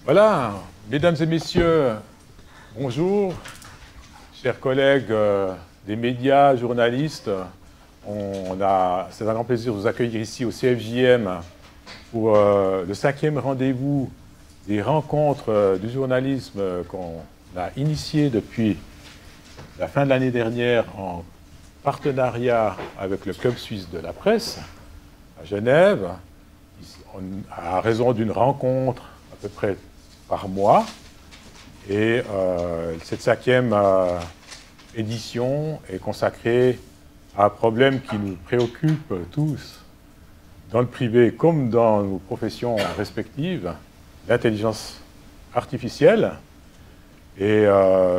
Voilà, mesdames et messieurs, bonjour, chers collègues des médias, journalistes. C'est un grand plaisir de vous accueillir ici au CFJM pour le 5e rendez-vous des rencontres du journalisme qu'on a initié depuis la fin de l'année dernière en partenariat avec le Club suisse de la presse à Genève, à raison d'une rencontre à peu près par mois. Et cette 5e édition est consacrée à un problème qui nous préoccupe tous, dans le privé comme dans nos professions respectives, l'intelligence artificielle. Et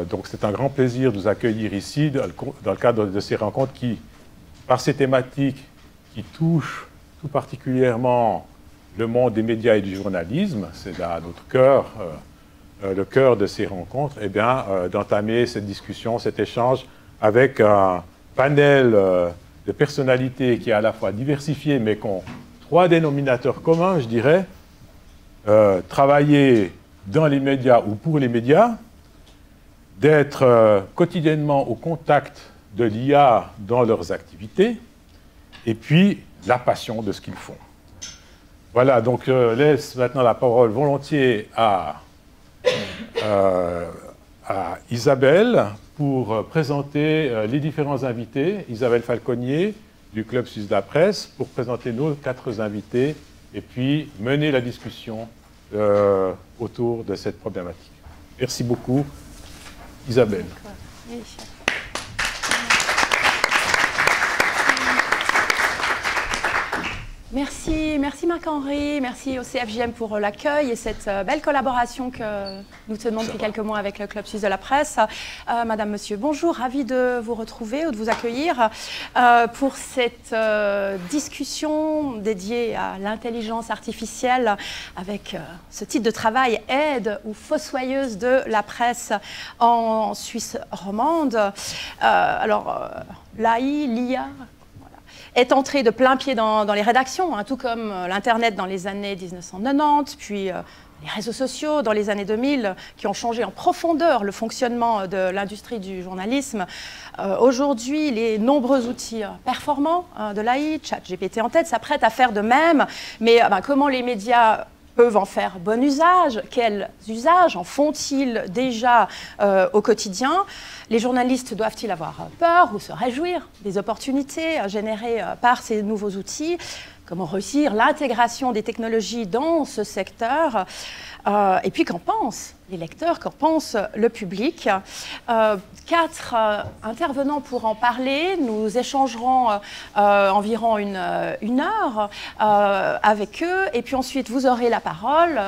donc c'est un grand plaisir de vous accueillir ici dans le cadre de ces rencontres qui, par ces thématiques qui touchent tout particulièrement le monde des médias et du journalisme, c'est là notre cœur, le cœur de ces rencontres, eh bien, d'entamer cette discussion, cet échange avec un panel de personnalités qui est à la fois diversifié, mais qui ont 3 dénominateurs communs, je dirais. Travailler dans les médias ou pour les médias, d'être quotidiennement au contact de l'IA dans leurs activités, et puis la passion de ce qu'ils font. Voilà, donc je laisse maintenant la parole volontiers à Isabelle pour présenter les différents invités. Isabelle Falconier du Club suisse de la presse pour présenter nos 4 invités et puis mener la discussion autour de cette problématique. Merci beaucoup, Isabelle. Merci Marc-Henri, merci au CFJM pour l'accueil et cette belle collaboration que nous tenons depuis quelques mois avec le Club suisse de la presse. Madame, Monsieur, bonjour, ravi de vous retrouver ou de vous accueillir pour cette discussion dédiée à l'intelligence artificielle avec ce titre de travail « Aide ou fossoyeuse de la presse en Suisse romande ». L'AI, l'IA, est entré de plein pied dans les rédactions, tout comme l'Internet dans les années 1990, puis les réseaux sociaux dans les années 2000, qui ont changé en profondeur le fonctionnement de l'industrie du journalisme. Aujourd'hui, les nombreux outils performants de l'AI, ChatGPT en tête, s'apprêtent à faire de même, mais comment les médias peuvent en faire bon usage? Quels usages en font-ils déjà au quotidien? Les journalistes doivent-ils avoir peur ou se réjouir des opportunités générées par ces nouveaux outils? Comment réussir l'intégration des technologies dans ce secteur? Et puis qu'en pensent les lecteurs, qu'en pense le public? 4 intervenants pour en parler. Nous échangerons environ une heure avec eux. Et puis ensuite, vous aurez la parole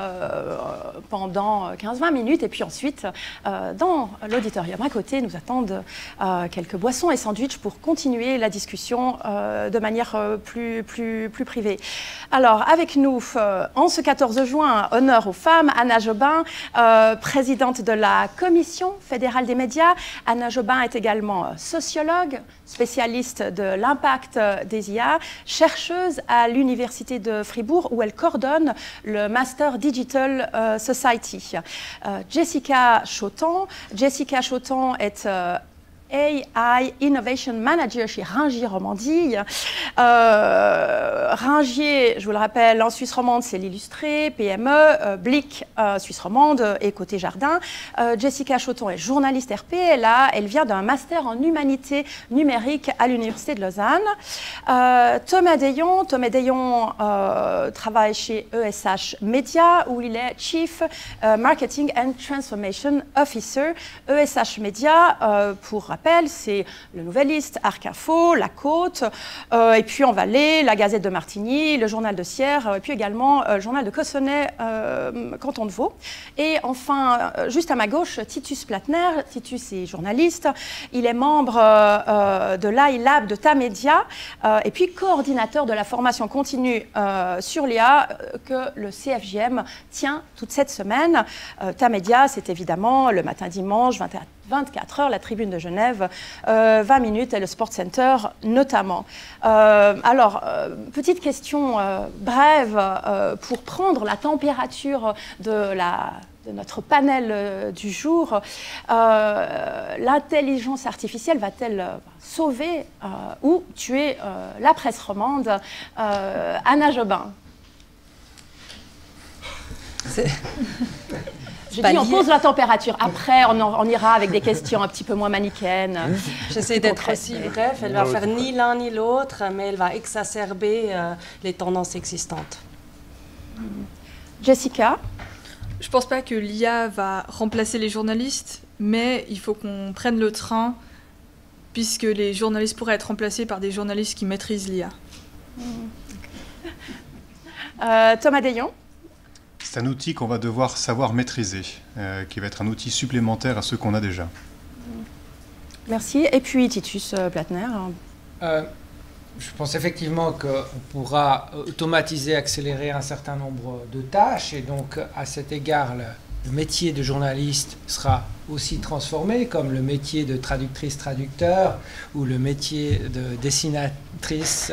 pendant 15-20 minutes. Et puis ensuite, dans l'auditorium à côté, nous attendent quelques boissons et sandwichs pour continuer la discussion de manière plus privée. Alors, avec nous, en ce 14 juin, honneur aux femmes, Anna Jobin, présidente de la Commission fédérale des médias. Anna Jobin est également sociologue, spécialiste de l'impact des IA, chercheuse à l'Université de Fribourg où elle coordonne le Master Digital Society. Jessica Choton est AI Innovation Manager chez Ringier Romandie. Ringier, je vous le rappelle, en Suisse romande, c'est l'Illustré, PME, Blick, Suisse romande et Côté Jardin. Jessica Choton est journaliste RP. Elle vient d'un master en humanité numérique à l'Université de Lausanne. Thomas Deyon travaille chez ESH Media où il est Chief Marketing and Transformation Officer. ESH Media, pour rappel, c'est le Nouvelliste, Arc Info, La Côte, et puis en Valais, la Gazette de Martigny, le Journal de Sierre, et puis également le Journal de Cossonay, canton de Vaud. Et enfin, juste à ma gauche, Titus Platner. Titus est journaliste, il est membre de l'AI Lab de Tamedia, et puis coordinateur de la formation continue sur l'IA que le CFJM tient toute cette semaine. Tamedia, c'est évidemment le matin dimanche, 24 heures, la Tribune de Genève, 20 minutes et le Sport Center notamment. Alors, petite question brève pour prendre la température de notre panel du jour. L'intelligence artificielle va-t-elle sauver ou tuer la presse romande? Anna Jobin. Je dis, on pose la température. Après, on ira avec des questions un petit peu moins manichéennes. J'essaie d'être aussi bref. Elle va faire ni l'un ni l'autre, mais elle va exacerber les tendances existantes. Jessica? Je ne pense pas que l'IA va remplacer les journalistes, mais il faut qu'on prenne le train, puisque les journalistes pourraient être remplacés par des journalistes qui maîtrisent l'IA. Thomas Deyon? C'est un outil qu'on va devoir savoir maîtriser, qui va être un outil supplémentaire à ceux qu'on a déjà. Merci. Et puis Titus Plattner? Je pense effectivement qu'on pourra automatiser, accélérer un certain nombre de tâches, et donc à cet égard, le métier de journaliste sera aussi transformé, comme le métier de traductrice-traducteur ou le métier de dessinatrice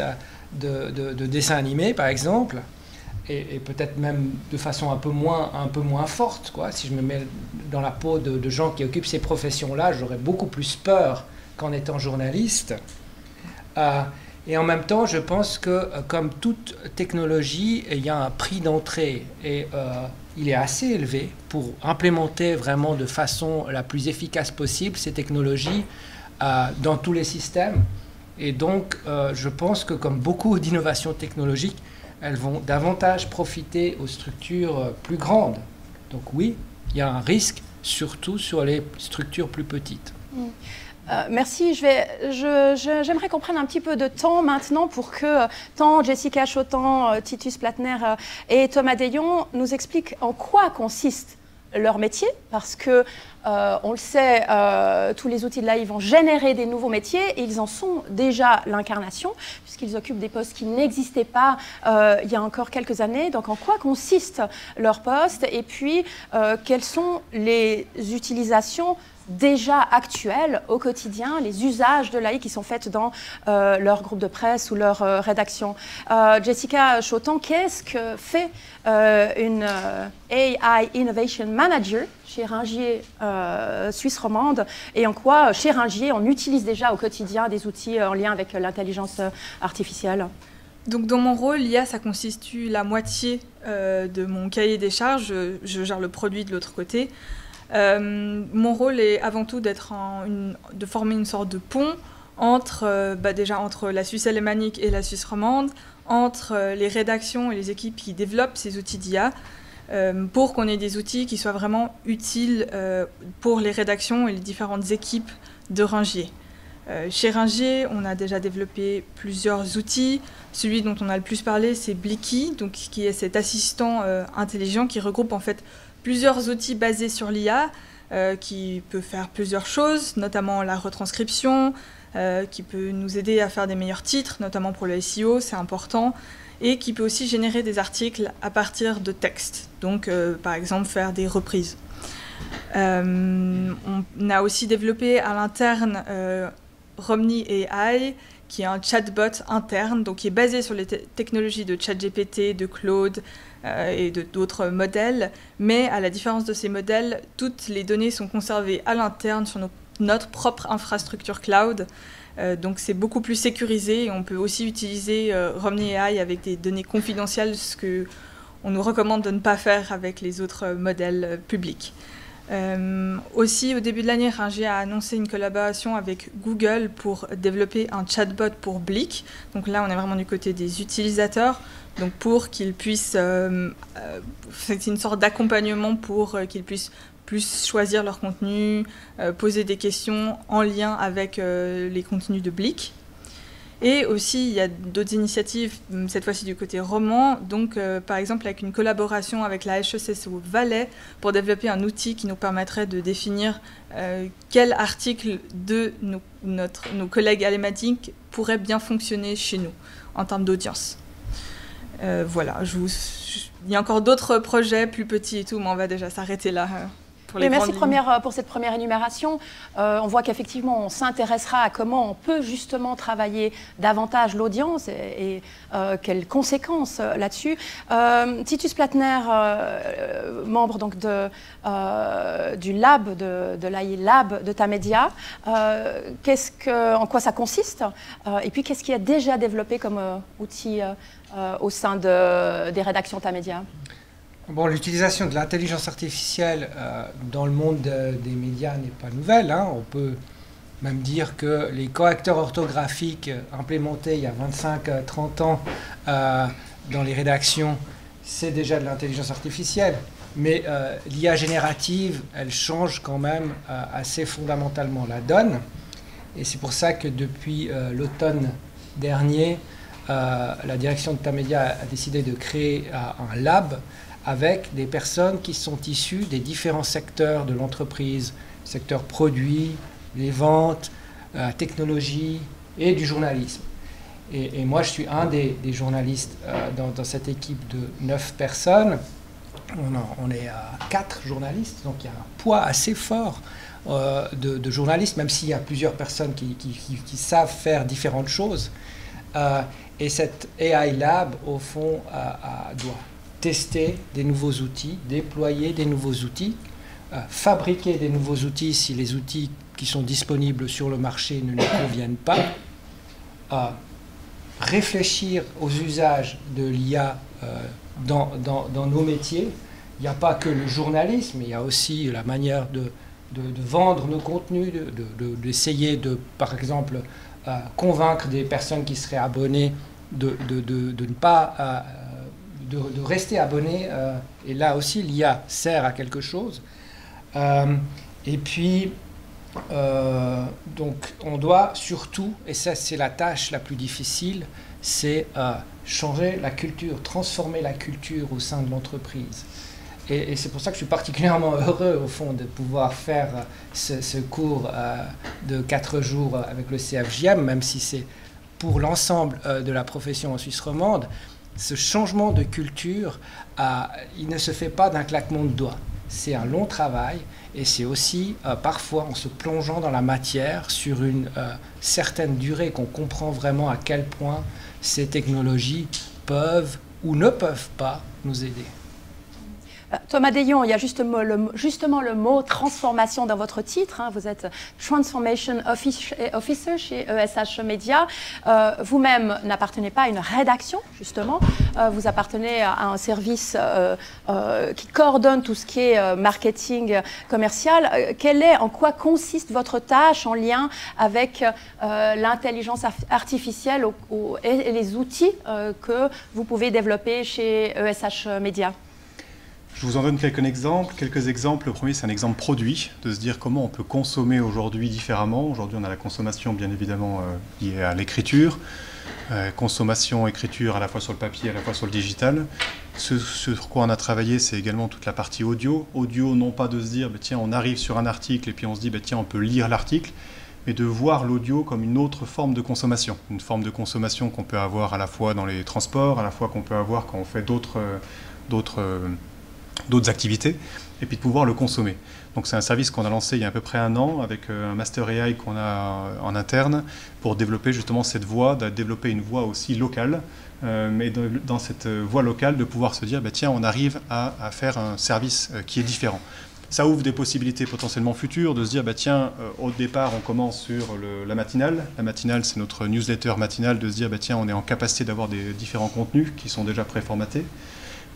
de dessin animé, par exemple. Et peut-être même de façon un peu moins forte, quoi. Si je me mets dans la peau de gens qui occupent ces professions-là, j'aurais beaucoup plus peur qu'en étant journaliste. Et en même temps, je pense que, comme toute technologie, il y a un prix d'entrée. Et il est assez élevé pour implémenter vraiment de façon la plus efficace possible ces technologies dans tous les systèmes. Et donc, je pense que, comme beaucoup d'innovations technologiques, elles vont davantage profiter aux structures plus grandes. Donc oui, il y a un risque, surtout sur les structures plus petites. Merci. J'aimerais qu'on prenne un petit peu de temps maintenant pour que tant Jessica Chotan, Titus Plattner et Thomas Deyon nous expliquent en quoi consiste leur métier, parce que, on le sait, tous les outils de l'AI vont générer des nouveaux métiers, et ils en sont déjà l'incarnation, puisqu'ils occupent des postes qui n'existaient pas il y a encore quelques années. Donc en quoi consiste leur poste, et puis quelles sont les utilisations déjà actuelles au quotidien, les usages de l'AI qui sont faits dans leur groupe de presse ou leur rédaction. Jessica Chotan, qu'est-ce que fait une AI Innovation Manager chez Ringier Suisse romande, et en quoi chez Ringier on utilise déjà au quotidien des outils en lien avec l'intelligence artificielle? Donc dans mon rôle, l'IA, ça constitue la moitié de mon cahier des charges. Je gère le produit de l'autre côté. Mon rôle est avant tout de former une sorte de pont entre la Suisse alémanique et la Suisse romande, entre les rédactions et les équipes qui développent ces outils d'IA, pour qu'on ait des outils qui soient vraiment utiles pour les rédactions et les différentes équipes de Ringier. Chez Ringier, on a déjà développé plusieurs outils. Celui dont on a le plus parlé, c'est Blicky, donc, qui est cet assistant intelligent qui regroupe en fait plusieurs outils basés sur l'IA, qui peut faire plusieurs choses, notamment la retranscription, qui peut nous aider à faire des meilleurs titres, notamment pour le SEO, c'est important, et qui peut aussi générer des articles à partir de textes, donc par exemple faire des reprises. On a aussi développé à l'interne Romni AI, qui est un chatbot interne, donc qui est basé sur les technologies de ChatGPT, de Claude et d'autres modèles, mais à la différence de ces modèles, toutes les données sont conservées à l'interne sur notre propre infrastructure cloud. Donc c'est beaucoup plus sécurisé, et on peut aussi utiliser Romni AI avec des données confidentielles, ce qu'on nous recommande de ne pas faire avec les autres modèles publics. Aussi, au début de l'année, Ringier a annoncé une collaboration avec Google pour développer un chatbot pour Blick. Donc là, on est vraiment du côté des utilisateurs, donc pour qu'ils puissent... c'est une sorte d'accompagnement pour qu'ils puissent plus choisir leur contenu, poser des questions en lien avec les contenus de Blick. Et aussi, il y a d'autres initiatives, cette fois-ci du côté roman, donc par exemple avec une collaboration avec la HECSO Valais pour développer un outil qui nous permettrait de définir quel article de nos collègues alématiques pourrait bien fonctionner chez nous en termes d'audience. Voilà, il y a encore d'autres projets plus petits et tout, mais on va déjà s'arrêter là les merci grandes lignes. pour cette première énumération. On voit qu'effectivement, on s'intéressera à comment on peut justement travailler davantage l'audience et quelles conséquences là-dessus. Titus Platner, membre donc du lab, de l'AI Lab de Tamedia, en quoi ça consiste et puis qu'est-ce qui est déjà développé comme outil au sein des rédactions Tamedia? Bon, l'utilisation de l'intelligence artificielle dans le monde des médias n'est pas nouvelle, hein. On peut même dire que les correcteurs orthographiques implémentés il y a 25-30 ans dans les rédactions, c'est déjà de l'intelligence artificielle. Mais l'IA générative, elle change quand même assez fondamentalement la donne. Et c'est pour ça que depuis l'automne dernier, la direction de Tamedia a décidé de créer un lab avec des personnes qui sont issues des différents secteurs de l'entreprise, secteur produit, les ventes, technologie et du journalisme. Et moi, je suis un des journalistes dans cette équipe de 9 personnes. On est 4 journalistes, donc il y a un poids assez fort de journalistes, même s'il y a plusieurs personnes qui savent faire différentes choses. Et cette AI Lab, au fond, doit tester des nouveaux outils, déployer des nouveaux outils, fabriquer des nouveaux outils si les outils qui sont disponibles sur le marché ne nous conviennent pas, réfléchir aux usages de l'IA dans nos métiers. Il n'y a pas que le journalisme, il y a aussi la manière de vendre nos contenus, d'essayer de, par exemple, convaincre des personnes qui seraient abonnées de ne pas... de rester abonné, et là aussi l'IA sert à quelque chose. Et puis, donc on doit surtout, et ça c'est la tâche la plus difficile, c'est changer la culture, transformer la culture au sein de l'entreprise. Et c'est pour ça que je suis particulièrement heureux au fond de pouvoir faire ce cours de 4 jours avec le CFJM, même si c'est pour l'ensemble de la profession en Suisse romande. Ce changement de culture, il ne se fait pas d'un claquement de doigts. C'est un long travail et c'est aussi parfois en se plongeant dans la matière sur une certaine durée qu'on comprend vraiment à quel point ces technologies peuvent ou ne peuvent pas nous aider. Thomas Deyon, il y a justement le mot transformation dans votre titre. Hein. Vous êtes Transformation Officer chez ESH Media. Vous-même n'appartenez pas à une rédaction, justement. Vous appartenez à un service qui coordonne tout ce qui est marketing commercial. En quoi consiste votre tâche en lien avec l'intelligence artificielle et les outils que vous pouvez développer chez ESH Media? Je vous en donne quelques exemples. Le premier, c'est un exemple produit, de se dire comment on peut consommer aujourd'hui différemment. Aujourd'hui, on a la consommation, bien évidemment, liée à l'écriture. Consommation, écriture, à la fois sur le papier, à la fois sur le digital. Ce sur quoi on a travaillé, c'est également toute la partie audio. Audio, non pas de se dire, bah, tiens, on arrive sur un article et puis on se dit, bah, tiens, on peut lire l'article, mais de voir l'audio comme une autre forme de consommation. Une forme de consommation qu'on peut avoir à la fois dans les transports, à la fois qu'on peut avoir quand on fait d'autres activités, et puis de pouvoir le consommer. Donc c'est un service qu'on a lancé il y a à peu près 1 an avec un Master AI qu'on a en interne pour développer justement cette voie, de développer une voie aussi locale, mais dans cette voie locale de pouvoir se dire, bah, tiens, on arrive à faire un service qui est différent. Ça ouvre des possibilités potentiellement futures de se dire, bah, tiens, au départ, on commence sur la matinale. La matinale, c'est notre newsletter matinale, de se dire, bah, tiens, on est en capacité d'avoir des différents contenus qui sont déjà préformatés.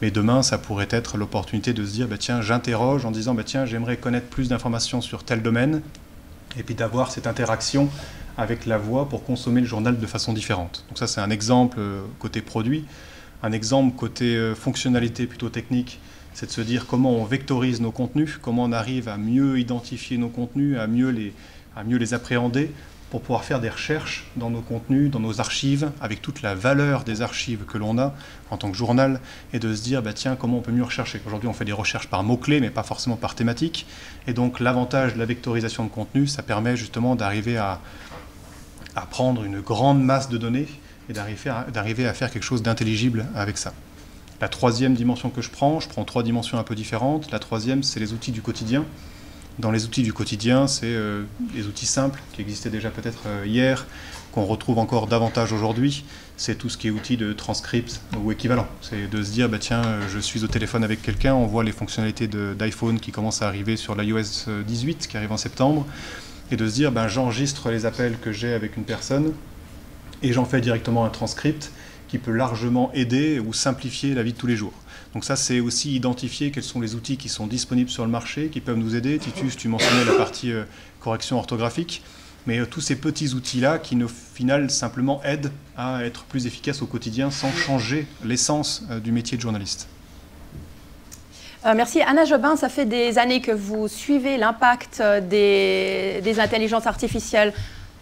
Mais demain, ça pourrait être l'opportunité de se dire, bah, tiens, j'interroge en disant, bah, tiens, j'aimerais connaître plus d'informations sur tel domaine, et puis d'avoir cette interaction avec la voix pour consommer le journal de façon différente. Donc ça, c'est un exemple côté produit. Un exemple côté fonctionnalité plutôt technique, c'est de se dire comment on vectorise nos contenus, comment on arrive à mieux identifier nos contenus, à mieux les appréhender, pour pouvoir faire des recherches dans nos contenus, dans nos archives, avec toute la valeur des archives que l'on a en tant que journal, et de se dire, bah, tiens, comment on peut mieux rechercher. Aujourd'hui, on fait des recherches par mots-clés, mais pas forcément par thématique. Et donc, l'avantage de la vectorisation de contenu, ça permet justement d'arriver à prendre une grande masse de données et d'arriver à faire quelque chose d'intelligible avec ça. La troisième dimension que je prends 3 dimensions un peu différentes. La troisième, c'est les outils du quotidien. Dans les outils du quotidien, c'est les outils simples qui existaient déjà peut-être hier, qu'on retrouve encore davantage aujourd'hui. C'est tout ce qui est outils de transcript ou équivalent. C'est de se dire, bah, tiens, je suis au téléphone avec quelqu'un, on voit les fonctionnalités d'iPhone qui commencent à arriver sur l'iOS 18 qui arrive en septembre, et de se dire, ben, j'enregistre les appels que j'ai avec une personne et j'en fais directement un transcript qui peut largement aider ou simplifier la vie de tous les jours. Donc ça, c'est aussi identifier quels sont les outils qui sont disponibles sur le marché, qui peuvent nous aider. Titus, tu mentionnais la partie correction orthographique, mais tous ces petits outils-là qui, au final, simplement aident à être plus efficaces au quotidien sans changer l'essence du métier de journaliste. Merci. Anna Jobin, ça fait des années que vous suivez l'impact des intelligences artificielles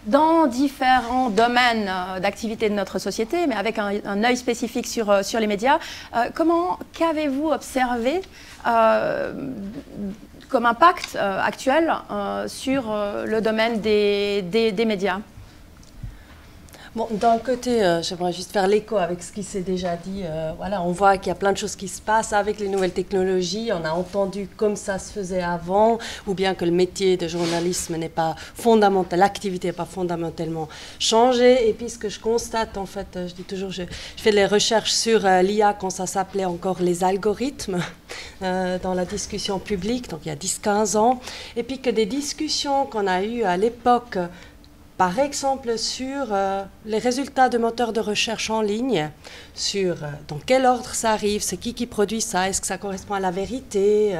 dans différents domaines d'activité de notre société, mais avec un œil spécifique sur les médias. Qu'avez-vous observé comme impact actuel sur le domaine des médias? Bon, d'un côté, j'aimerais juste faire l'écho avec ce qui s'est déjà dit. Voilà, on voit qu'il y a plein de choses qui se passent avec les nouvelles technologies. On a entendu comme ça se faisait avant, ou bien que le métier de journalisme n'est pas fondamental, l'activité n'est pas fondamentalement changée. Et puis ce que je constate, en fait, je dis toujours, je fais des recherches sur l'IA quand ça s'appelait encore les algorithmes dans la discussion publique, donc il y a 10-15 ans. Et puis que des discussions qu'on a eues à l'époque, par exemple sur les résultats de moteurs de recherche en ligne, sur dans quel ordre ça arrive, c'est qui produit ça, est-ce que ça correspond à la vérité,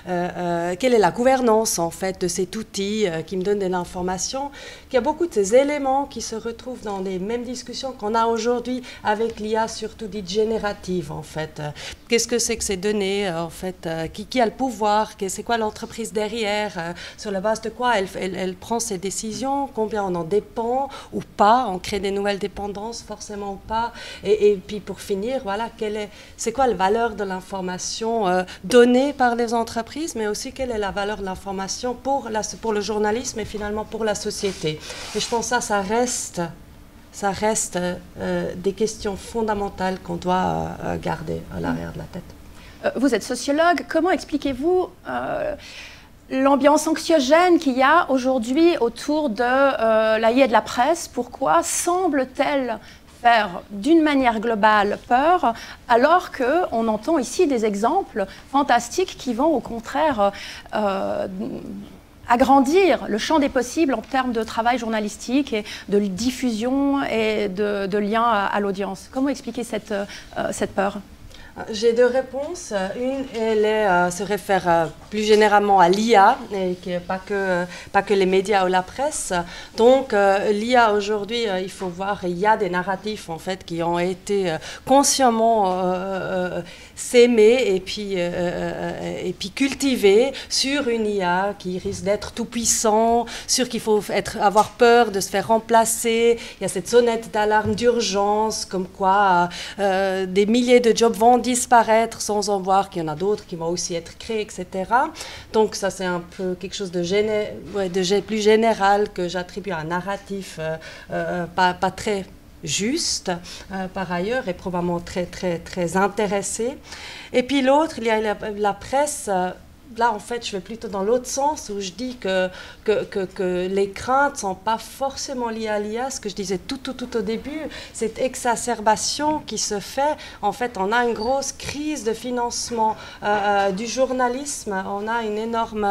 quelle est la gouvernance en fait de cet outil qui me donne de l'information, qu'il y a beaucoup de ces éléments qui se retrouvent dans les mêmes discussions qu'on a aujourd'hui avec l'IA, surtout dite générative en fait. Qu'est-ce que c'est que ces données en fait, qui a le pouvoir, c'est quoi l'entreprise derrière, sur la base de quoi elle prend ses décisions, combien on en dépend ou pas, on crée des nouvelles dépendances forcément ou pas, et puis pour finir, voilà, c'est quoi la valeur de l'information donnée par les entreprises, mais aussi quelle est la valeur de l'information pour le journalisme et finalement pour la société. Et je pense que ça reste des questions fondamentales qu'on doit garder à l'arrière de la tête. Vous êtes sociologue, comment expliquez-vous l'ambiance anxiogène qu'il y a aujourd'hui autour de l'AI et de la presse? Pourquoi semble-t-elle faire d'une manière globale peur, alors qu'on entend ici des exemples fantastiques qui vont au contraire agrandir le champ des possibles en termes de travail journalistique et de diffusion et de lien à l'audience? Comment expliquer cette peur? J'ai deux réponses. Une, elle se réfère plus généralement à l'IA, et pas que les médias ou la presse. Donc, l'IA aujourd'hui, il faut voir, il y a des narratifs en fait qui ont été consciemment s'aimer et puis cultiver sur une IA qui risque d'être tout puissant, sur qu'il faut avoir peur de se faire remplacer. Il y a cette sonnette d'alarme d'urgence, comme quoi des milliers de jobs vont disparaître sans en voir qu'il y en a d'autres qui vont aussi être créés, etc. Donc ça, c'est un peu quelque chose de plus général que j'attribue à un narratif pas très juste, par ailleurs, et probablement très, très, très intéressé. Et puis l'autre, il y a la presse. Là, en fait, je vais plutôt dans l'autre sens, où je dis que les craintes ne sont pas forcément liées à l'IA. Ce que je disais tout au début, cette exacerbation qui se fait, en fait, on a une grosse crise de financement du journalisme. On a une énorme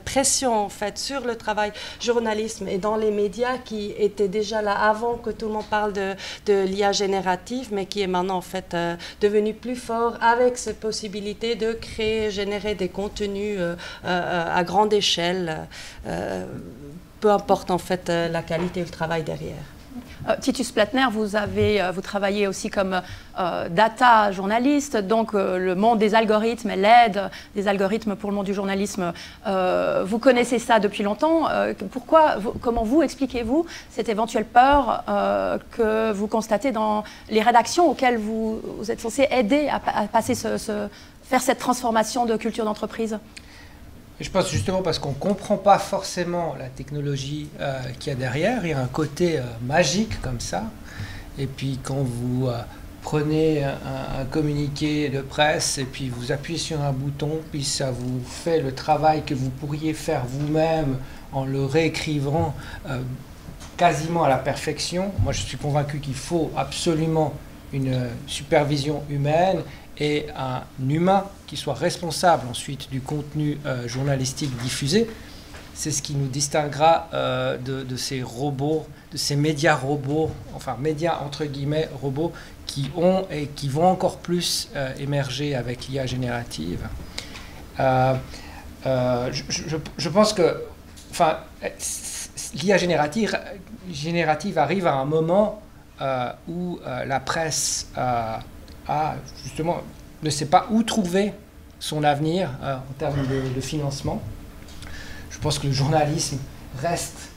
pression, en fait, sur le travail journalisme et dans les médias qui étaient déjà là avant que tout le monde parle de l'IA générative, mais qui est maintenant, en fait, devenu plus fort avec cette possibilité de créer, générer des contenus à grande échelle, peu importe en fait la qualité du travail derrière. Titus Plattner, vous travaillez aussi comme data journaliste, donc le monde des algorithmes et l'aide des algorithmes pour le monde du journalisme, vous connaissez ça depuis longtemps. Comment vous expliquez-vous cette éventuelle peur que vous constatez dans les rédactions auxquelles vous êtes censé aider à passer faire cette transformation de culture d'entreprise? Je pense justement parce qu'on ne comprend pas forcément la technologie qu'il y a derrière. Il y a un côté magique comme ça. Et puis quand vous prenez un communiqué de presse et puis vous appuyez sur un bouton, puis ça vous fait le travail que vous pourriez faire vous-même en le réécrivant quasiment à la perfection. Moi, je suis convaincu qu'il faut absolument une supervision humaine et un humain qui soit responsable ensuite du contenu journalistique diffusé. C'est ce qui nous distinguera de ces robots, de ces médias robots, enfin médias entre guillemets robots, qui ont et qui vont encore plus émerger avec l'IA générative. Je pense que enfin, l'IA générative arrive à un moment où la presse justement ne sait pas où trouver son avenir en termes de financement. Je pense que le journalisme reste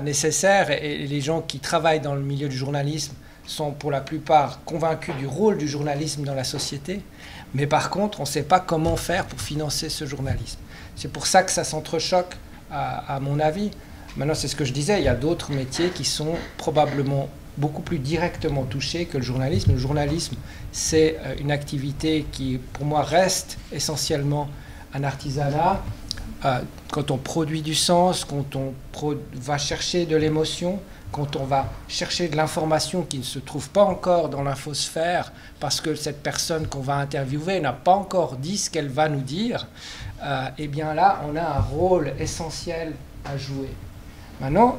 nécessaire et les gens qui travaillent dans le milieu du journalisme sont pour la plupart convaincus du rôle du journalisme dans la société. Mais par contre, on ne sait pas comment faire pour financer ce journalisme. C'est pour ça que ça s'entrechoque, à mon avis. Maintenant, c'est ce que je disais, il y a d'autres métiers qui sont probablement beaucoup plus directement touchés que le journalisme. Le journalisme, c'est une activité qui, pour moi, reste essentiellement un artisanat. Quand on produit du sens, quand on va chercher de l'émotion, quand on va chercher de l'information qui ne se trouve pas encore dans l'infosphère, parce que cette personne qu'on va interviewer n'a pas encore dit ce qu'elle va nous dire, eh bien là, on a un rôle essentiel à jouer. Maintenant,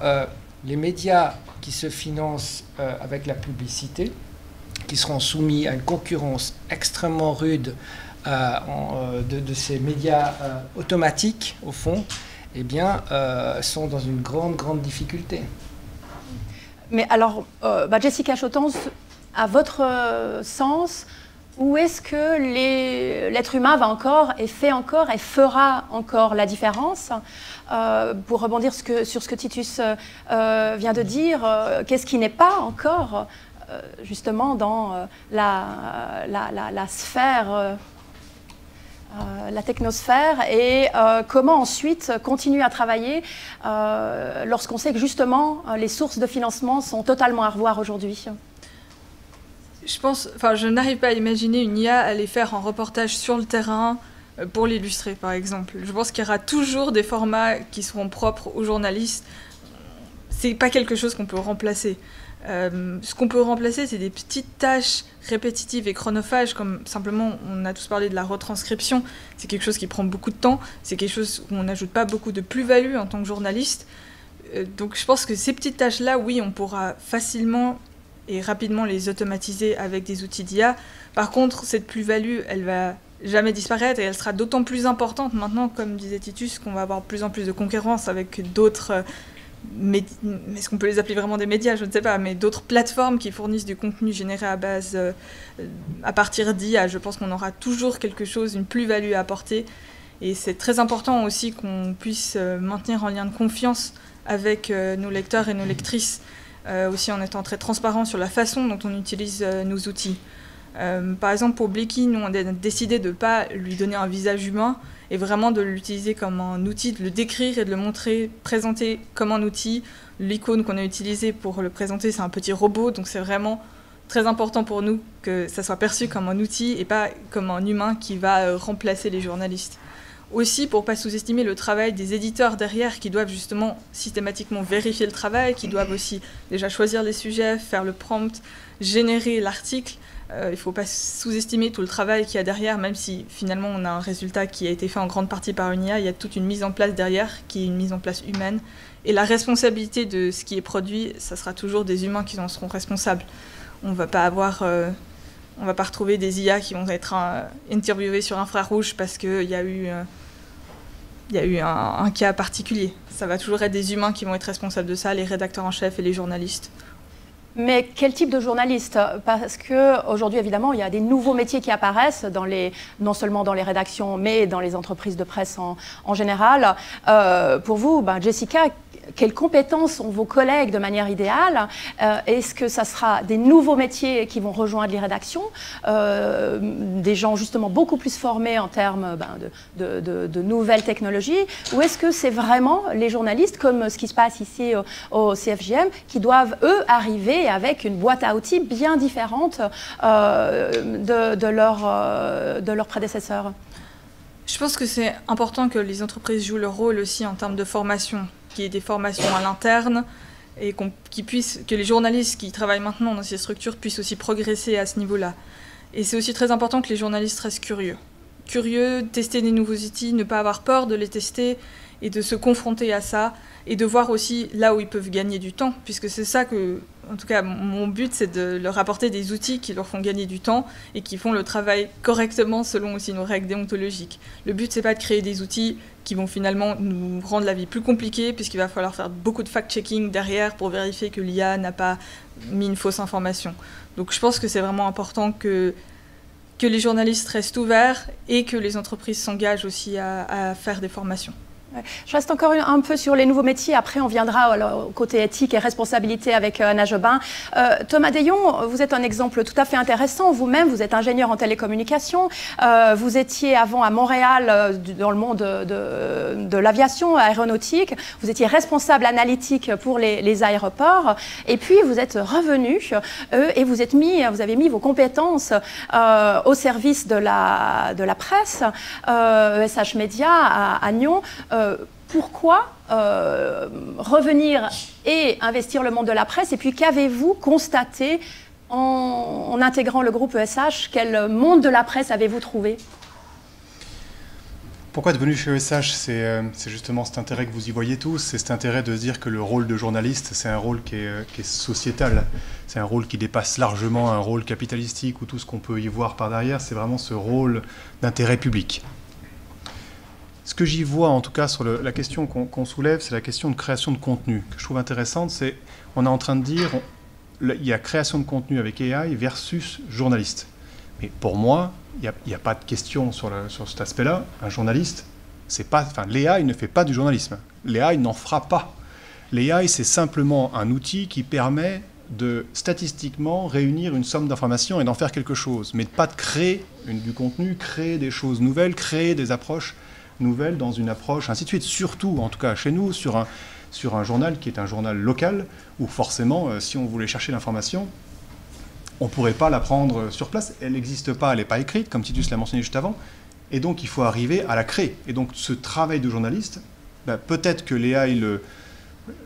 les médias qui se financent avec la publicité, qui seront soumis à une concurrence extrêmement rude de ces médias automatiques, au fond, eh bien, sont dans une grande difficulté. Mais alors, Jessica Chotans, à votre sens, où est-ce que l'être humain va encore et fera encore la différence? Pour rebondir sur ce que Titus vient de dire, qu'est-ce qui n'est pas encore justement dans la sphère, la technosphère, et comment ensuite continuer à travailler lorsqu'on sait que justement les sources de financement sont totalement à revoir aujourd'hui? Je n'arrive pas à imaginer une IA aller faire un reportage sur le terrain pour l'illustrer, par exemple. Je pense qu'il y aura toujours des formats qui seront propres aux journalistes. C'est pas quelque chose qu'on peut remplacer. Ce qu'on peut remplacer, c'est des petites tâches répétitives et chronophages, comme simplement, on a tous parlé de la retranscription. C'est quelque chose qui prend beaucoup de temps. C'est quelque chose où on n'ajoute pas beaucoup de plus-value en tant que journaliste. Donc je pense que ces petites tâches-là, oui, on pourra facilement et rapidement les automatiser avec des outils d'IA. Par contre, cette plus-value, elle va jamais disparaître et elle sera d'autant plus importante maintenant, comme disait Titus, qu'on va avoir de plus en plus de concurrence avec d'autres, est-ce qu'on peut les appeler vraiment des médias, je ne sais pas, mais d'autres plateformes qui fournissent du contenu généré à partir d'IA. Je pense qu'on aura toujours quelque chose, une plus-value à apporter, et c'est très important aussi qu'on puisse maintenir un lien de confiance avec nos lecteurs et nos lectrices, aussi en étant très transparent sur la façon dont on utilise nos outils. Par exemple, pour Blicky, nous, on a décidé de ne pas lui donner un visage humain et vraiment de l'utiliser comme un outil, de le décrire et de le montrer, présenter comme un outil. L'icône qu'on a utilisée pour le présenter, c'est un petit robot, donc c'est vraiment très important pour nous que ça soit perçu comme un outil et pas comme un humain qui va remplacer les journalistes. Aussi, pour ne pas sous-estimer le travail des éditeurs derrière qui doivent justement systématiquement vérifier le travail, qui doivent aussi déjà choisir les sujets, faire le prompt, générer l'article. Il ne faut pas sous-estimer tout le travail qu'il y a derrière, même si finalement on a un résultat qui a été fait en grande partie par une IA. Il y a toute une mise en place derrière qui est une mise en place humaine. Et la responsabilité de ce qui est produit, ça sera toujours des humains qui en seront responsables. On ne va pas retrouver des IA qui vont être interviewées sur infrarouge parce qu'il y a eu un cas particulier. Ça va toujours être des humains qui vont être responsables de ça, les rédacteurs en chef et les journalistes. Mais quel type de journaliste? Parce qu'aujourd'hui, évidemment, il y a des nouveaux métiers qui apparaissent, non seulement dans les rédactions, mais dans les entreprises de presse en général. Pour vous, Jessica, quelles compétences ont vos collègues de manière idéale? Est-ce que ça sera des nouveaux métiers qui vont rejoindre les rédactions, des gens justement beaucoup plus formés en termes de nouvelles technologies, ou est-ce que c'est vraiment les journalistes, comme ce qui se passe ici au CFJM, qui doivent, eux, arriver et avec une boîte à outils bien différente de leurs prédécesseurs? Je pense que c'est important que les entreprises jouent leur rôle aussi en termes de formation, qu'il y ait des formations à l'interne et que les journalistes qui travaillent maintenant dans ces structures puissent aussi progresser à ce niveau-là. Et c'est aussi très important que les journalistes restent curieux. Curieux, tester des nouveaux outils, ne pas avoir peur de les tester et de se confronter à ça et de voir aussi là où ils peuvent gagner du temps, puisque c'est ça que, en tout cas, mon but, c'est de leur apporter des outils qui leur font gagner du temps et qui font le travail correctement selon aussi nos règles déontologiques. Le but, c'est pas de créer des outils qui vont finalement nous rendre la vie plus compliquée, puisqu'il va falloir faire beaucoup de fact-checking derrière pour vérifier que l'IA n'a pas mis une fausse information. Donc je pense que c'est vraiment important que les journalistes restent ouverts et que les entreprises s'engagent aussi à faire des formations. Je reste encore un peu sur les nouveaux métiers. Après, on viendra au côté éthique et responsabilité avec Anna Jobin. Thomas Deyon, vous êtes un exemple tout à fait intéressant. Vous-même, vous êtes ingénieur en télécommunications. Vous étiez avant à Montréal dans le monde de l'aviation aéronautique. Vous étiez responsable analytique pour les aéroports. Et puis, vous êtes revenu et vous avez mis vos compétences au service de la presse, ESH Média à Nyon. Pourquoi revenir et investir le monde de la presse? Et puis, qu'avez-vous constaté en intégrant le groupe ESH? Quel monde de la presse avez-vous trouvé? Pourquoi être venu chez ESH? C'est justement cet intérêt que vous y voyez tous, c'est cet intérêt de se dire que le rôle de journaliste, c'est un rôle qui est sociétal. C'est un rôle qui dépasse largement un rôle capitalistique ou tout ce qu'on peut y voir par derrière. C'est vraiment ce rôle d'intérêt public. Ce que j'y vois, en tout cas, sur la question qu'on soulève, c'est la question de création de contenu, que je trouve intéressante. C'est, on est en train de dire, il y a création de contenu avec AI versus journaliste. Mais pour moi, il n'y a pas de question sur cet aspect-là. Un journaliste, l'AI ne fait pas du journalisme. L'AI n'en fera pas. L'AI, c'est simplement un outil qui permet de statistiquement réunir une somme d'informations et d'en faire quelque chose, mais pas de créer du contenu, créer des choses nouvelles, créer des approches nouvelles dans une approche, ainsi de suite. Surtout, en tout cas chez nous, sur un journal qui est un journal local, où forcément, si on voulait chercher l'information, on ne pourrait pas la prendre sur place. Elle n'existe pas, elle n'est pas écrite, comme Titus l'a mentionné juste avant, et donc il faut arriver à la créer. Et donc ce travail de journaliste, peut-être que l'AI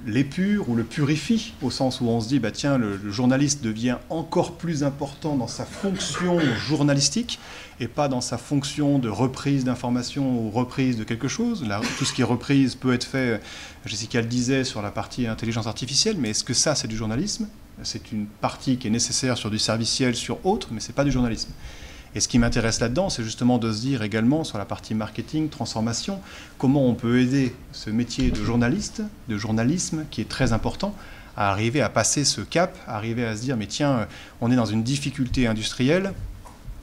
l'épure ou le purifie, au sens où on se dit, tiens, le journaliste devient encore plus important dans sa fonction journalistique et pas dans sa fonction de reprise d'informations ou reprise de quelque chose. Là, tout ce qui est reprise peut être fait, Jessica le disait, sur la partie intelligence artificielle, mais est-ce que ça, c'est du journalisme? C'est une partie qui est nécessaire sur du serviciel, sur autre, mais ce n'est pas du journalisme. Et ce qui m'intéresse là-dedans, c'est justement de se dire également sur la partie marketing, transformation, comment on peut aider ce métier de journaliste, de journalisme, qui est très important, à arriver à passer ce cap, à arriver à se dire, mais tiens, on est dans une difficulté industrielle,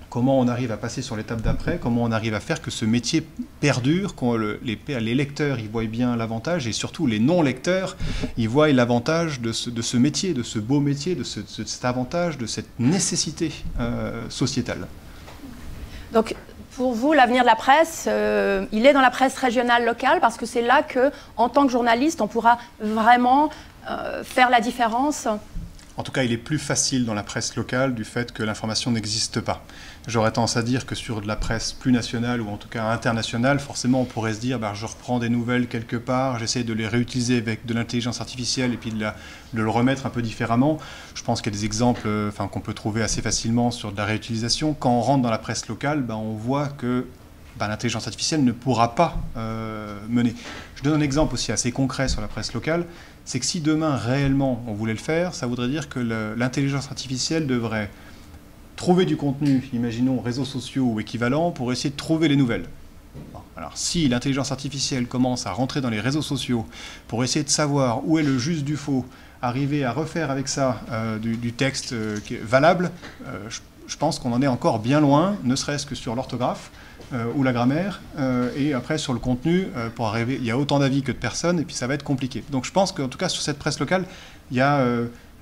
comment on arrive à passer sur l'étape d'après, comment on arrive à faire que ce métier perdure, les lecteurs y voient bien l'avantage, et surtout les non-lecteurs y voient l'avantage de ce métier, de ce beau métier, de cet avantage, de cette nécessité sociétale. Donc, pour vous, l'avenir de la presse, il est dans la presse régionale locale, parce que c'est là que, en tant que journaliste, on pourra vraiment faire la différence. En tout cas, il est plus facile dans la presse locale du fait que l'information n'existe pas. J'aurais tendance à dire que sur de la presse plus nationale ou en tout cas internationale, forcément on pourrait se dire je reprends des nouvelles quelque part, j'essaie de les réutiliser avec de l'intelligence artificielle et puis de le remettre un peu différemment. Je pense qu'il y a des exemples qu'on peut trouver assez facilement sur de la réutilisation. Quand on rentre dans la presse locale, on voit que l'intelligence artificielle ne pourra pas mener. Je donne un exemple aussi assez concret sur la presse locale, c'est que si demain réellement on voulait le faire, ça voudrait dire que l'intelligence artificielle devrait trouver du contenu, imaginons réseaux sociaux ou équivalents, pour essayer de trouver les nouvelles. Alors si l'intelligence artificielle commence à rentrer dans les réseaux sociaux pour essayer de savoir où est le juste du faux, arriver à refaire avec ça du texte qui est valable, je pense qu'on en est encore bien loin, ne serait-ce que sur l'orthographe ou la grammaire, et après sur le contenu, pour arriver, il y a autant d'avis que de personnes, et puis ça va être compliqué. Donc je pense qu'en tout cas sur cette presse locale, il y a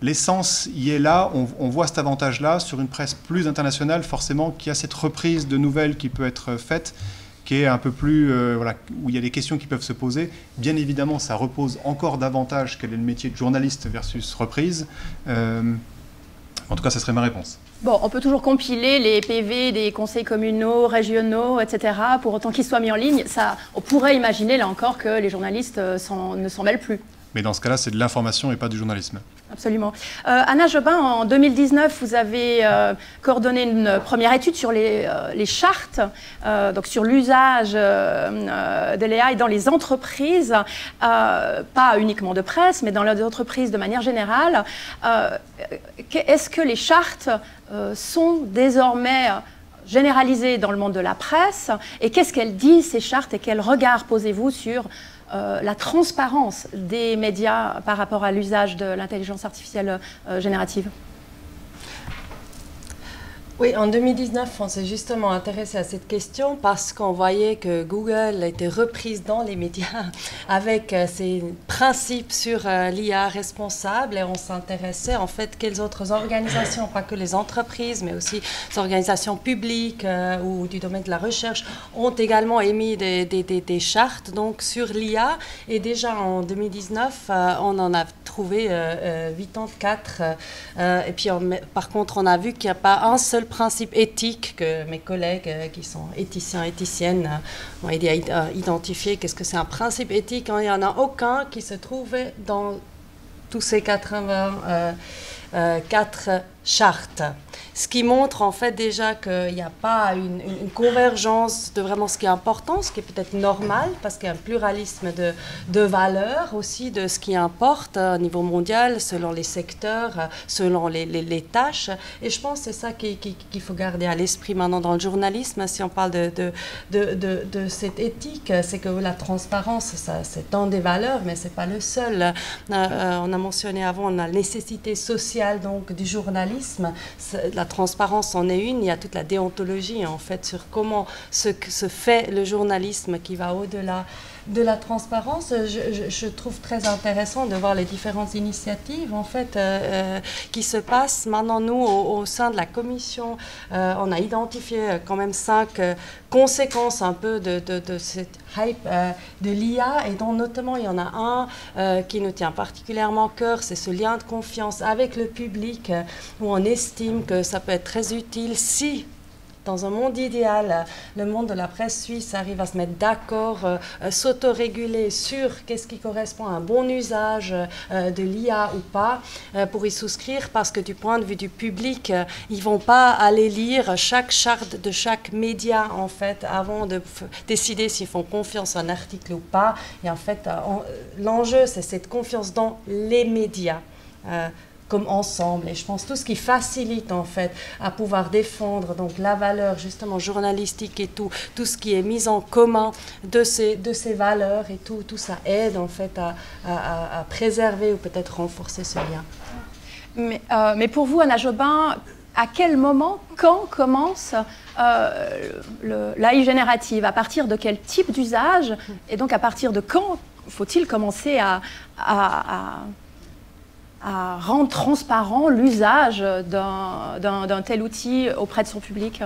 l'essence y est là, on voit cet avantage-là sur une presse plus internationale, forcément, qui a cette reprise de nouvelles qui peut être faite, qui est un peu plus, voilà, où il y a des questions qui peuvent se poser. Bien évidemment, ça repose encore davantage quel est le métier de journaliste versus reprise. En tout cas, ça serait ma réponse. Bon, on peut toujours compiler les PV des conseils communaux, régionaux, etc. Pour autant qu'ils soient mis en ligne. Ça, on pourrait imaginer, là encore, que les journalistes ne s'en mêlent plus. Mais dans ce cas-là, c'est de l'information et pas du journalisme. Absolument. Anna Jobin, en 2019, vous avez coordonné une première étude sur les chartes, donc sur l'usage de l'AI dans les entreprises, pas uniquement de presse, mais dans les entreprises de manière générale. Est-ce que les chartes sont désormais généralisées dans le monde de la presse? Et qu'est-ce qu'elles disent, ces chartes, et quel regard posez-vous sur la transparence des médias par rapport à l'usage de l'intelligence artificielle générative? Oui, en 2019, on s'est justement intéressé à cette question parce qu'on voyait que Google était reprise dans les médias avec ses principes sur l'IA responsable, et on s'intéressait en fait quelles autres organisations, pas que les entreprises, mais aussi les organisations publiques ou du domaine de la recherche, ont également émis des chartes donc, sur l'IA. Et déjà en 2019, on en a trouvé 84. Et puis par contre, on a vu qu'il n'y a pas un seul principe éthique que mes collègues qui sont éthiciens, éthiciennes ont aidé à identifier. Qu'est-ce que c'est un principe éthique? Il n'y en a aucun qui se trouvait dans tous ces 84 chartes. Ce qui montre en fait déjà qu'il n'y a pas une convergence de vraiment ce qui est important, ce qui est peut-être normal, parce qu'il y a un pluralisme de valeurs aussi, de ce qui importe au niveau mondial, selon les secteurs, selon les tâches. Et je pense que c'est ça qu'il faut garder à l'esprit maintenant dans le journalisme. Si on parle de cette éthique, c'est que la transparence, c'est un des valeurs, mais ce n'est pas le seul. On a mentionné avant la nécessité sociale donc, du journalisme. La transparence en est une, il y a toute la déontologie en fait sur comment se fait le journalisme qui va au-delà de la transparence. Je trouve très intéressant de voir les différentes initiatives en fait qui se passent. Maintenant, nous, au sein de la commission, on a identifié quand même 5 conséquences un peu de cette hype de l'IA, et dont notamment il y en a un qui nous tient particulièrement à cœur, c'est ce lien de confiance avec le public, où on estime que ça peut être très utile si, dans un monde idéal, le monde de la presse suisse arrive à se mettre d'accord, s'autoréguler sur qu'est-ce qui correspond à un bon usage de l'IA ou pas, pour y souscrire, parce que du point de vue du public, ils ne vont pas aller lire chaque charte de chaque média, en fait, avant de décider s'ils font confiance à un article ou pas. Et en fait, l'enjeu, c'est cette confiance dans les médias. Comme ensemble, et je pense tout ce qui facilite en fait à pouvoir défendre donc la valeur justement journalistique et tout ce qui est mis en commun de ces valeurs, et tout ça aide en fait à préserver ou peut-être renforcer ce lien. Mais pour vous, Anna Jobin, à quel moment, quand commence l'AI générative? À partir de quel type d'usage? Et donc à partir de quand faut-il commencer à rendre transparent l'usage d'un tel outil auprès de son public?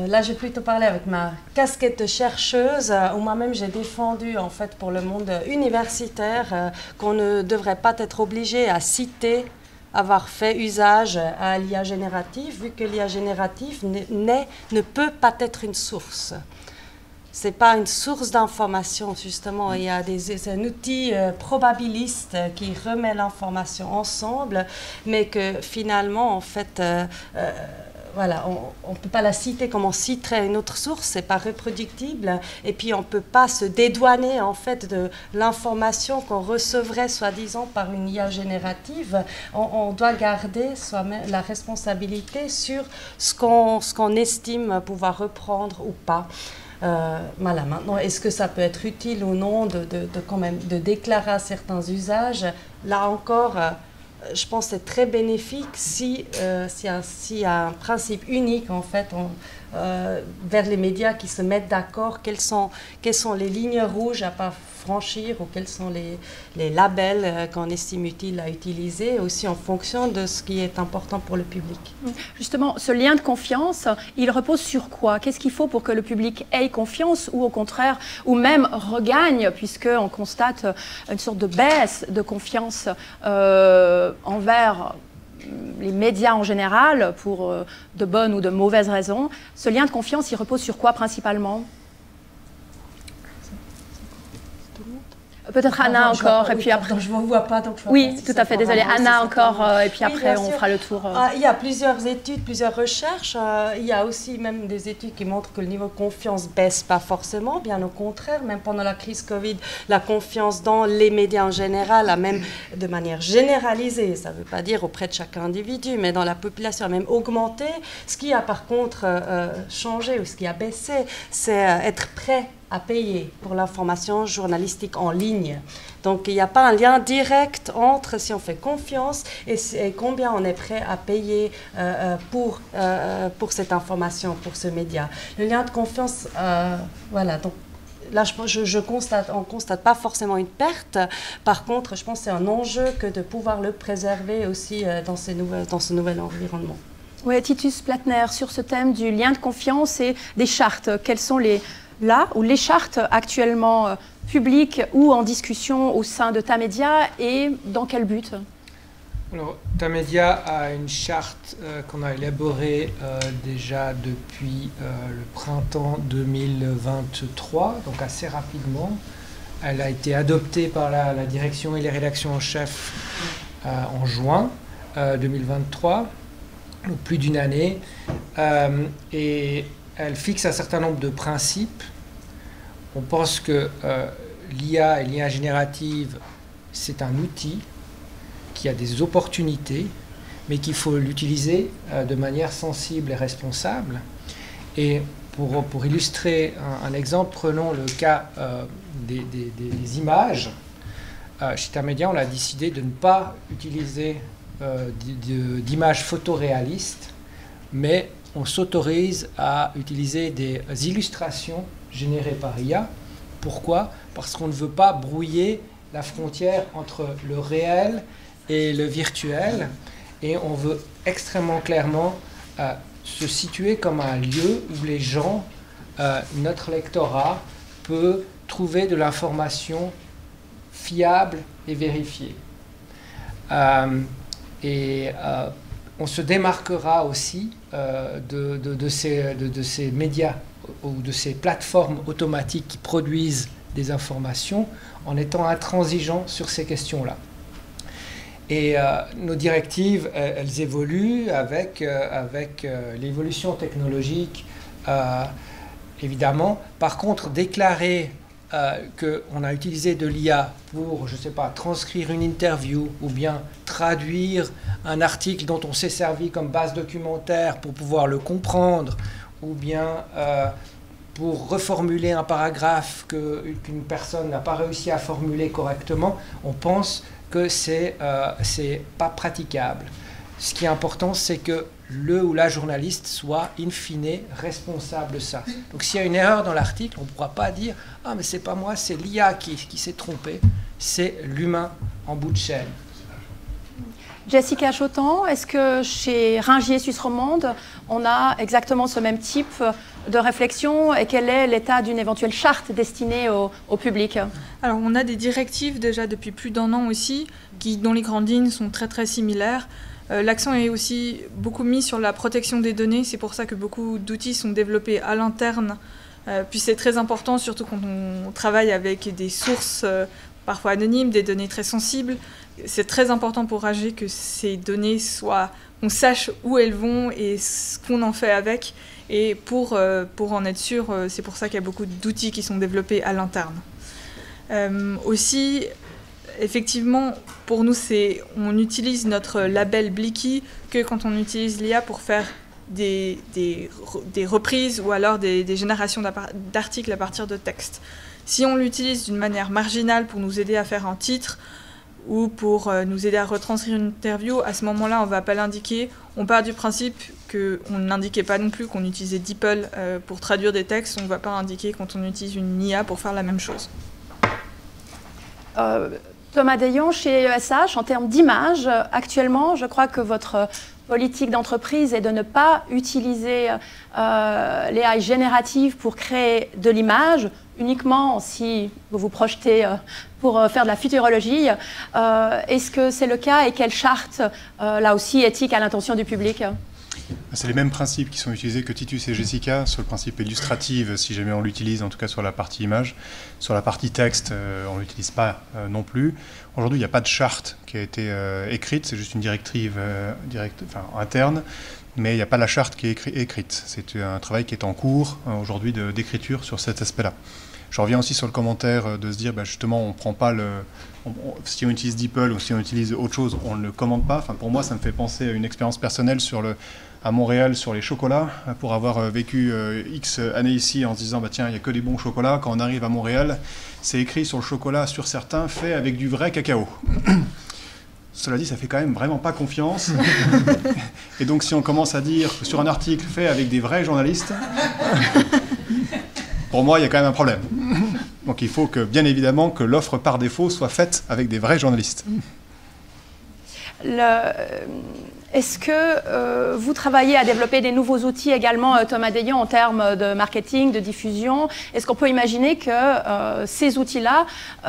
Là, j'ai plutôt parlé avec ma casquette de chercheuse, où moi-même j'ai défendu en fait pour le monde universitaire qu'on ne devrait pas être obligé à citer avoir fait usage à l'IA générative, vu que l'IA générative ne peut pas être une source. Ce n'est pas une source d'information, justement. Il y a un outil probabiliste qui remet l'information ensemble, mais que finalement, en fait, voilà, on ne peut pas la citer comme on citerait une autre source, ce n'est pas reproductible. Et puis, on ne peut pas se dédouaner, en fait, de l'information qu'on recevrait, soi-disant, par une IA générative. On doit garder soi-même la responsabilité sur ce qu'on estime pouvoir reprendre ou pas. Voilà, maintenant, est-ce que ça peut être utile ou non quand même, de déclarer certains usages? Là encore, je pense que c'est très bénéfique si y a un principe unique, en fait, vers les médias qui se mettent d'accord quelles sont les lignes rouges à ne pas franchir ou quels sont les labels qu'on estime utiles à utiliser, aussi en fonction de ce qui est important pour le public. Justement, ce lien de confiance, il repose sur quoi? Qu'est-ce qu'il faut pour que le public ait confiance ou au contraire, ou même regagne, puisqu'on constate une sorte de baisse de confiance envers les médias en général, pour de bonnes ou de mauvaises raisons. Ce lien de confiance, il repose sur quoi principalement? Peut-être Anna encore, et puis après... Je ne vous vois pas, donc je oui, tout à fait, désolée. Anna encore, et puis après on fera le tour. Il y a plusieurs études, plusieurs recherches. Il y a aussi même des études qui montrent que le niveau de confiance baisse pas forcément, bien au contraire. Même pendant la crise Covid, la confiance dans les médias en général a même de manière généralisée, ça ne veut pas dire auprès de chaque individu, mais dans la population a même augmenté. Ce qui a par contre changé ou ce qui a baissé, c'est être prêt à payer pour l'information journalistique en ligne. Donc il n'y a pas un lien direct entre si on fait confiance et combien on est prêt à payer pour cette information, pour ce média. Le lien de confiance, voilà, donc là on constate pas forcément une perte. Par contre, je pense que c'est un enjeu que de pouvoir le préserver aussi dans ce nouvel environnement. Oui, Titus Plattner, sur ce thème du lien de confiance et des chartes, quelles sont les chartes actuellement publiques ou en discussion au sein de Tamedia et dans quel but? Alors, Tamedia a une charte qu'on a élaborée déjà depuis le printemps 2023, donc assez rapidement. Elle a été adoptée par la direction et les rédactions en chef en juin 2023, donc plus d'une année. Et elle fixe un certain nombre de principes. On pense que l'IA et l'IA générative, c'est un outil qui a des opportunités, mais qu'il faut l'utiliser de manière sensible et responsable. Et pour illustrer un exemple, prenons le cas des images. Chez Tamedia, on a décidé de ne pas utiliser d'images photoréalistes, mais on s'autorise à utiliser des illustrations générées par IA. Pourquoi? Parce qu'on ne veut pas brouiller la frontière entre le réel et le virtuel. Et on veut extrêmement clairement se situer comme un lieu où les gens, notre lectorat, peut trouver de l'information fiable et vérifiée. On se démarquera aussi de ces médias ou de ces plateformes automatiques qui produisent des informations en étant intransigeants sur ces questions-là. Et nos directives, elles évoluent avec l'évolution technologique, évidemment. Par contre, déclarer qu'on a utilisé de l'IA pour, je ne sais pas, transcrire une interview ou bien traduire un article dont on s'est servi comme base documentaire pour pouvoir le comprendre, ou bien pour reformuler un paragraphe qu'une personne n'a pas réussi à formuler correctement, on pense que c'est pas praticable. Ce qui est important, c'est que le ou la journaliste soit in fine responsable de ça. Donc s'il y a une erreur dans l'article, on ne pourra pas dire « Ah, mais c'est pas moi, c'est l'IA qui s'est trompé », c'est l'humain en bout de chaîne. Jessica Chotan, est-ce que chez Ringier Suisse Romande, on a exactement ce même type de réflexion et quel est l'état d'une éventuelle charte destinée au public? Alors, on a des directives déjà depuis plus d'un an aussi, dont les grandes lignes sont très très similaires. L'accent est aussi beaucoup mis sur la protection des données, c'est pour ça que beaucoup d'outils sont développés à l'interne. Puis c'est très important, surtout quand on travaille avec des sources parfois anonymes, des données très sensibles. C'est très important pour Ringier que ces données qu'on sache où elles vont et ce qu'on en fait avec. Et pour en être sûr, c'est pour ça qu'il y a beaucoup d'outils qui sont développés à l'interne. Aussi, effectivement, pour nous, on utilise notre label Blicky que quand on utilise l'IA pour faire des reprises ou alors des générations d'articles à partir de textes. Si on l'utilise d'une manière marginale pour nous aider à faire un titre, ou pour nous aider à retranscrire une interview, à ce moment-là, on ne va pas l'indiquer. On part du principe qu'on n'indiquait pas non plus qu'on utilisait DeepL pour traduire des textes. On ne va pas indiquer quand on utilise une IA pour faire la même chose. Thomas Deyon, chez ESH, en termes d'image, actuellement, je crois que votre politique d'entreprise est de ne pas utiliser l'AI générative pour créer de l'image, uniquement si vous vous projetez pour faire de la futurologie. Est-ce que c'est le cas et quelle charte, là aussi, éthique à l'intention du public ? C'est les mêmes principes qui sont utilisés que Titus et Jessica sur le principe illustratif, si jamais on l'utilise, en tout cas sur la partie image. Sur la partie texte, on ne l'utilise pas non plus. Aujourd'hui, il n'y a pas de charte qui a été écrite, c'est juste une directive interne, mais il n'y a pas la charte qui est écrite. C'est un travail qui est en cours aujourd'hui d'écriture sur cet aspect-là. Je reviens aussi sur le commentaire de se dire, justement, on ne prend pas si on utilise DeepL ou si on utilise autre chose, on ne le commande pas. Enfin, pour moi, ça me fait penser à une expérience personnelle à Montréal sur les chocolats, pour avoir vécu X années ici en se disant, tiens, il n'y a que des bons chocolats. Quand on arrive à Montréal, c'est écrit sur le chocolat, sur certains, fait avec du vrai cacao. Cela dit, ça fait quand même vraiment pas confiance. Et donc, si on commence à dire sur un article fait avec des vrais journalistes, pour moi, il y a quand même un problème. Donc, il faut que, bien évidemment, que l'offre par défaut soit faite avec des vrais journalistes. Est-ce que vous travaillez à développer des nouveaux outils également, Thomas Deyon, en termes de marketing, de diffusion? Est-ce qu'on peut imaginer que ces outils-là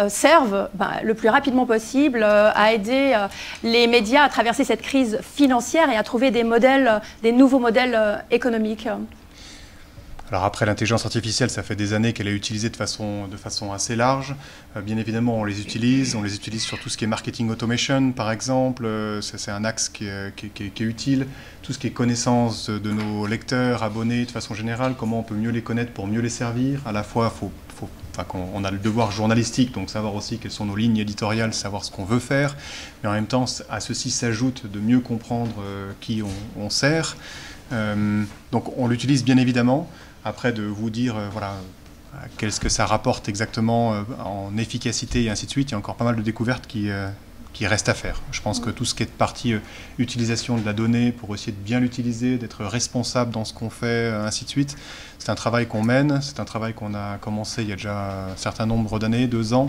servent le plus rapidement possible à aider les médias à traverser cette crise financière et à trouver des nouveaux modèles économiques? Alors après, l'intelligence artificielle, ça fait des années qu'elle est utilisée de façon assez large. Bien évidemment, on les utilise sur tout ce qui est marketing automation, par exemple. C'est un axe qui est utile. Tout ce qui est connaissance de nos lecteurs, abonnés, de façon générale, comment on peut mieux les connaître pour mieux les servir. À la fois, on a le devoir journalistique, donc savoir aussi quelles sont nos lignes éditoriales, savoir ce qu'on veut faire. Mais en même temps, à ceci s'ajoute de mieux comprendre qui on sert. Donc on l'utilise bien évidemment. Après, de vous dire, qu'est-ce que ça rapporte exactement en efficacité et ainsi de suite, il y a encore pas mal de découvertes qui restent à faire. Je pense que tout ce qui est partie utilisation de la donnée pour essayer de bien l'utiliser, d'être responsable dans ce qu'on fait, ainsi de suite, c'est un travail qu'on mène, c'est un travail qu'on a commencé il y a déjà un certain nombre d'années, 2 ans,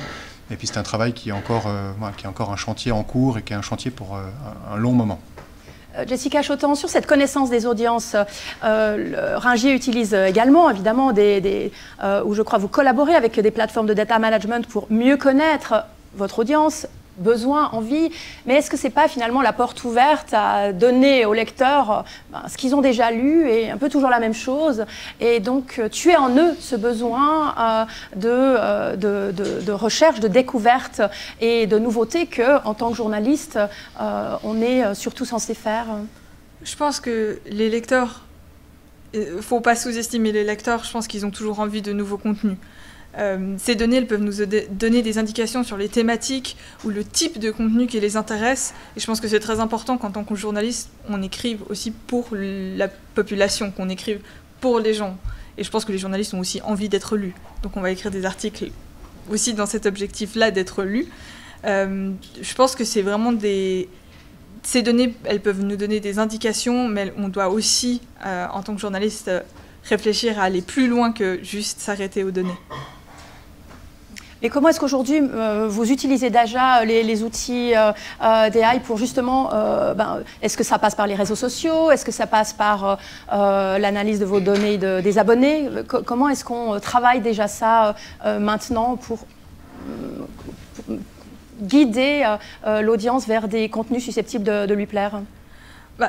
et puis c'est un travail qui est encore un chantier en cours et qui est un chantier pour un long moment. Jessica Chotan, sur cette connaissance des audiences, Ringier utilise également, évidemment, où je crois vous collaborez avec des plateformes de data management pour mieux connaître votre audience, besoins, envies. Mais est-ce que ce n'est pas finalement la porte ouverte à donner aux lecteurs ce qu'ils ont déjà lu et un peu toujours la même chose, et donc tuer en eux ce besoin de recherche, de découverte et de nouveauté qu'en tant que journaliste, on est surtout censé faire? Je pense que les lecteurs, il ne faut pas sous-estimer les lecteurs, je pense qu'ils ont toujours envie de nouveaux contenus. Ces données, elles peuvent nous donner des indications sur les thématiques ou le type de contenu qui les intéresse. Et je pense que c'est très important qu'en tant que journaliste, on écrive aussi pour la population, qu'on écrive pour les gens. Et je pense que les journalistes ont aussi envie d'être lus. Donc on va écrire des articles aussi dans cet objectif-là d'être lus. Je pense que c'est vraiment ces données, elles peuvent nous donner des indications, mais on doit aussi, en tant que journaliste, réfléchir à aller plus loin que juste s'arrêter aux données. Et comment est-ce qu'aujourd'hui, vous utilisez déjà les outils d'AI pour justement, est-ce que ça passe par les réseaux sociaux? Est-ce que ça passe par l'analyse de vos données des abonnés? Comment est-ce qu'on travaille déjà ça maintenant pour guider l'audience vers des contenus susceptibles de lui plaire?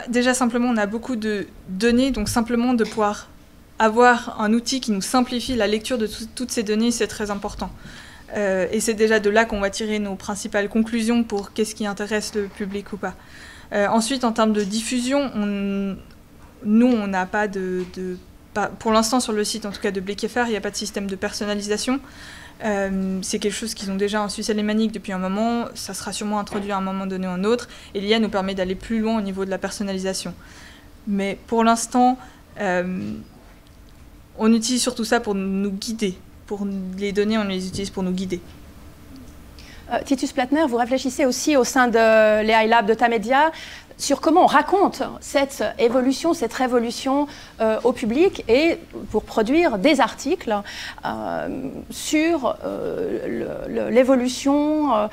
Déjà, simplement, on a beaucoup de données, donc simplement de pouvoir avoir un outil qui nous simplifie la lecture de toutes ces données, c'est très important. Et c'est déjà de là qu'on va tirer nos principales conclusions pour qu'est-ce qui intéresse le public ou pas. Ensuite, en termes de diffusion, nous, on n'a pas pour l'instant sur le site, en tout cas de Blick.fr, il n'y a pas de système de personnalisation. C'est quelque chose qu'ils ont déjà en Suisse alémanique depuis un moment, ça sera sûrement introduit à un moment donné ou un autre, et l'IA nous permet d'aller plus loin au niveau de la personnalisation. Mais pour l'instant, on utilise surtout ça pour nous guider. Pour les données, on les utilise pour nous guider. Titus Plattner, vous réfléchissez aussi au sein de l'AI Lab de Tamedia sur comment on raconte cette évolution, cette révolution au public et pour produire des articles sur l'évolution,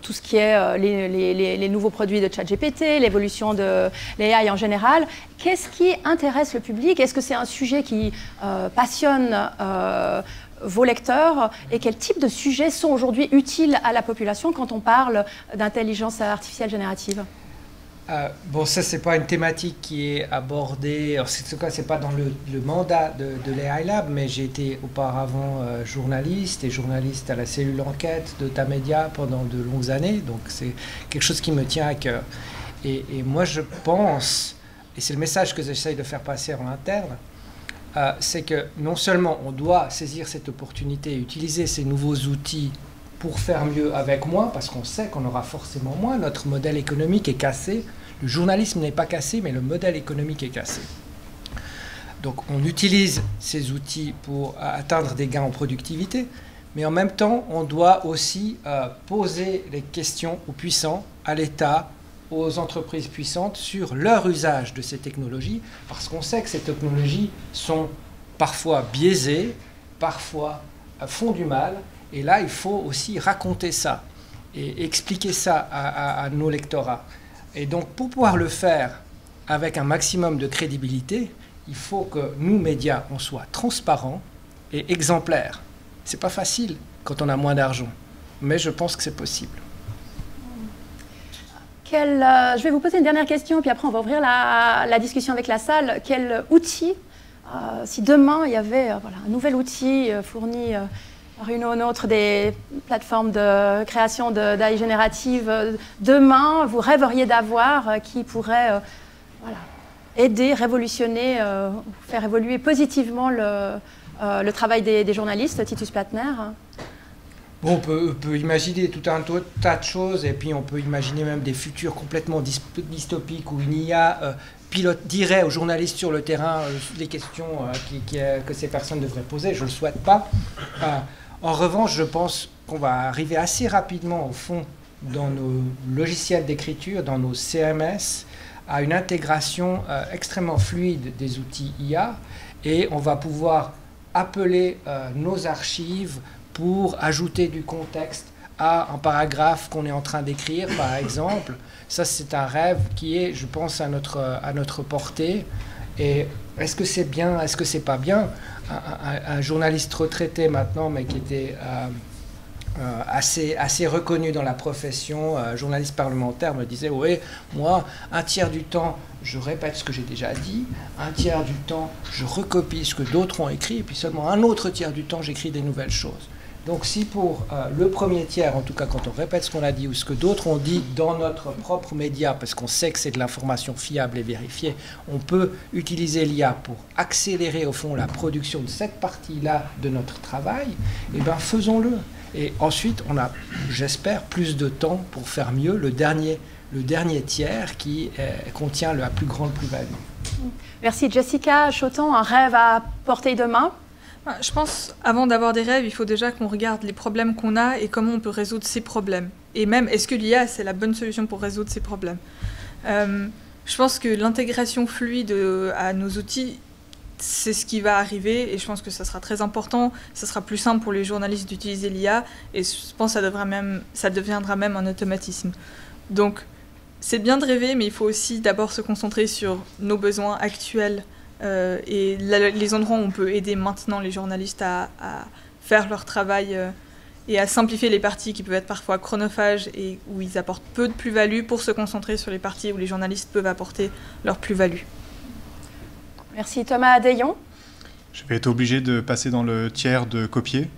tout ce qui est les nouveaux produits de ChatGPT, l'évolution de l'AI en général. Qu'est-ce qui intéresse le public? Est-ce que c'est un sujet qui passionne vos lecteurs et quels types de sujets sont aujourd'hui utiles à la population quand on parle d'intelligence artificielle générative? Bon, ça, c'est pas une thématique qui est abordée. En tout cas, c'est pas dans le mandat de l'AI Lab, mais j'ai été auparavant journaliste à la cellule enquête de Tamedia pendant de longues années. Donc, c'est quelque chose qui me tient à cœur. Et moi, je pense, et c'est le message que j'essaye de faire passer en interne, c'est que non seulement on doit saisir cette opportunité et utiliser ces nouveaux outils pour faire mieux avec moins, parce qu'on sait qu'on aura forcément moins. Notre modèle économique est cassé. Le journalisme n'est pas cassé, mais le modèle économique est cassé. Donc on utilise ces outils pour atteindre des gains en productivité, mais en même temps, on doit aussi poser les questions aux puissants, à l'État, aux entreprises puissantes sur leur usage de ces technologies, parce qu'on sait que ces technologies sont parfois biaisées, parfois font du mal. Et là, il faut aussi raconter ça et expliquer ça à nos lectorats. Et donc, pour pouvoir le faire avec un maximum de crédibilité, il faut que nous, médias, on soit transparents et exemplaires. C'est pas facile quand on a moins d'argent, mais je pense que c'est possible. Je vais vous poser une dernière question, puis après on va ouvrir la discussion avec la salle. Quel outil, si demain il y avait un nouvel outil fourni par une ou une autre des plateformes de création d'AI générative, demain vous rêveriez d'avoir qui pourrait aider, révolutionner, faire évoluer positivement le travail des journalistes, Titus Plattner? Bon, on peut imaginer tout un tas de choses, et puis on peut imaginer même des futurs complètement dystopiques où une IA dirait aux journalistes sur le terrain les questions que ces personnes devraient poser. Je ne le souhaite pas. En revanche, je pense qu'on va arriver assez rapidement, au fond, dans nos logiciels d'écriture, dans nos CMS, à une intégration extrêmement fluide des outils IA, et on va pouvoir appeler nos archives pour ajouter du contexte à un paragraphe qu'on est en train d'écrire, par exemple. Ça, c'est un rêve qui est, je pense, à notre portée. Et est-ce que c'est bien, est-ce que c'est pas bien? Un journaliste retraité maintenant, mais qui était assez reconnu dans la profession, journaliste parlementaire, me disait: oui, moi, un tiers du temps, je répète ce que j'ai déjà dit, un tiers du temps, je recopie ce que d'autres ont écrit, et puis seulement un autre tiers du temps, j'écris des nouvelles choses. Donc si pour le premier tiers, en tout cas quand on répète ce qu'on a dit ou ce que d'autres ont dit dans notre propre média, parce qu'on sait que c'est de l'information fiable et vérifiée, on peut utiliser l'IA pour accélérer au fond la production de cette partie-là de notre travail, et bien faisons-le. Et ensuite, on a, j'espère, plus de temps pour faire mieux le dernier tiers qui contient la plus grande plus-value. Merci. Jessica Choton, un rêve à portée de main? Je pense, avant d'avoir des rêves, il faut déjà qu'on regarde les problèmes qu'on a et comment on peut résoudre ces problèmes. Et même, est-ce que l'IA, c'est la bonne solution pour résoudre ces problèmes? Je pense que l'intégration fluide à nos outils, c'est ce qui va arriver, et je pense que ça sera très important. Ça sera plus simple pour les journalistes d'utiliser l'IA, et je pense que ça deviendra même un automatisme. Donc, c'est bien de rêver, mais il faut aussi d'abord se concentrer sur nos besoins actuels et les endroits où on peut aider maintenant les journalistes à faire leur travail et à simplifier les parties qui peuvent être parfois chronophages et où ils apportent peu de plus-value, pour se concentrer sur les parties où les journalistes peuvent apporter leur plus-value. Merci. Thomas Deillon. Je vais être obligé de passer dans le tiers de copier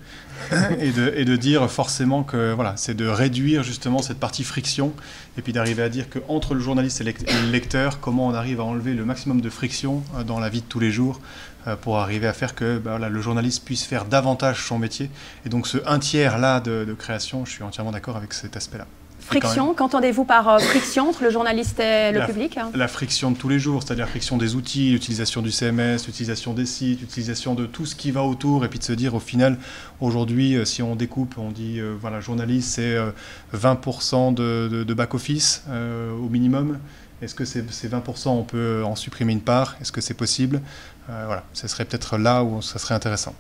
et de dire forcément que voilà, c'est de réduire justement cette partie friction, et puis d'arriver à dire qu'entre le journaliste et le lecteur, comment on arrive à enlever le maximum de friction dans la vie de tous les jours pour arriver à faire que voilà, le journaliste puisse faire davantage son métier. Et donc ce un tiers là de création, je suis entièrement d'accord avec cet aspect-là. Friction, qu'entendez-vous par friction entre le journaliste et le public? La friction de tous les jours, c'est-à-dire la friction des outils, l'utilisation du CMS, l'utilisation des sites, l'utilisation de tout ce qui va autour, et puis de se dire au final, aujourd'hui, si on découpe, on dit, voilà, journaliste, c'est 20% de back-office au minimum. Est-ce que ces 20%, on peut en supprimer une part? Est-ce que c'est possible? Voilà, ce serait peut-être là où ça serait intéressant.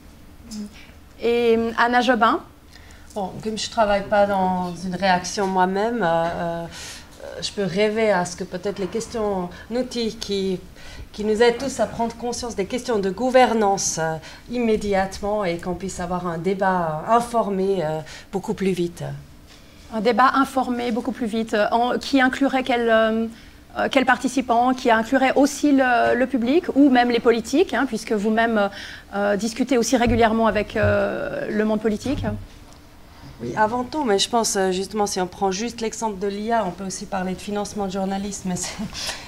Et Anna Jobin? Bon, comme je ne travaille pas dans une réaction moi-même, je peux rêver à ce que peut-être les questions, un outil qui nous aide tous à prendre conscience des questions de gouvernance immédiatement et qu'on puisse avoir un débat informé beaucoup plus vite. Un débat informé beaucoup plus vite, qui inclurait quels participants, qui inclurait aussi le public ou même les politiques, hein, puisque vous-même discutez aussi régulièrement avec le monde politique? Oui, avant tout, mais je pense justement, si on prend juste l'exemple de l'IA, on peut aussi parler de financement de journalisme, mais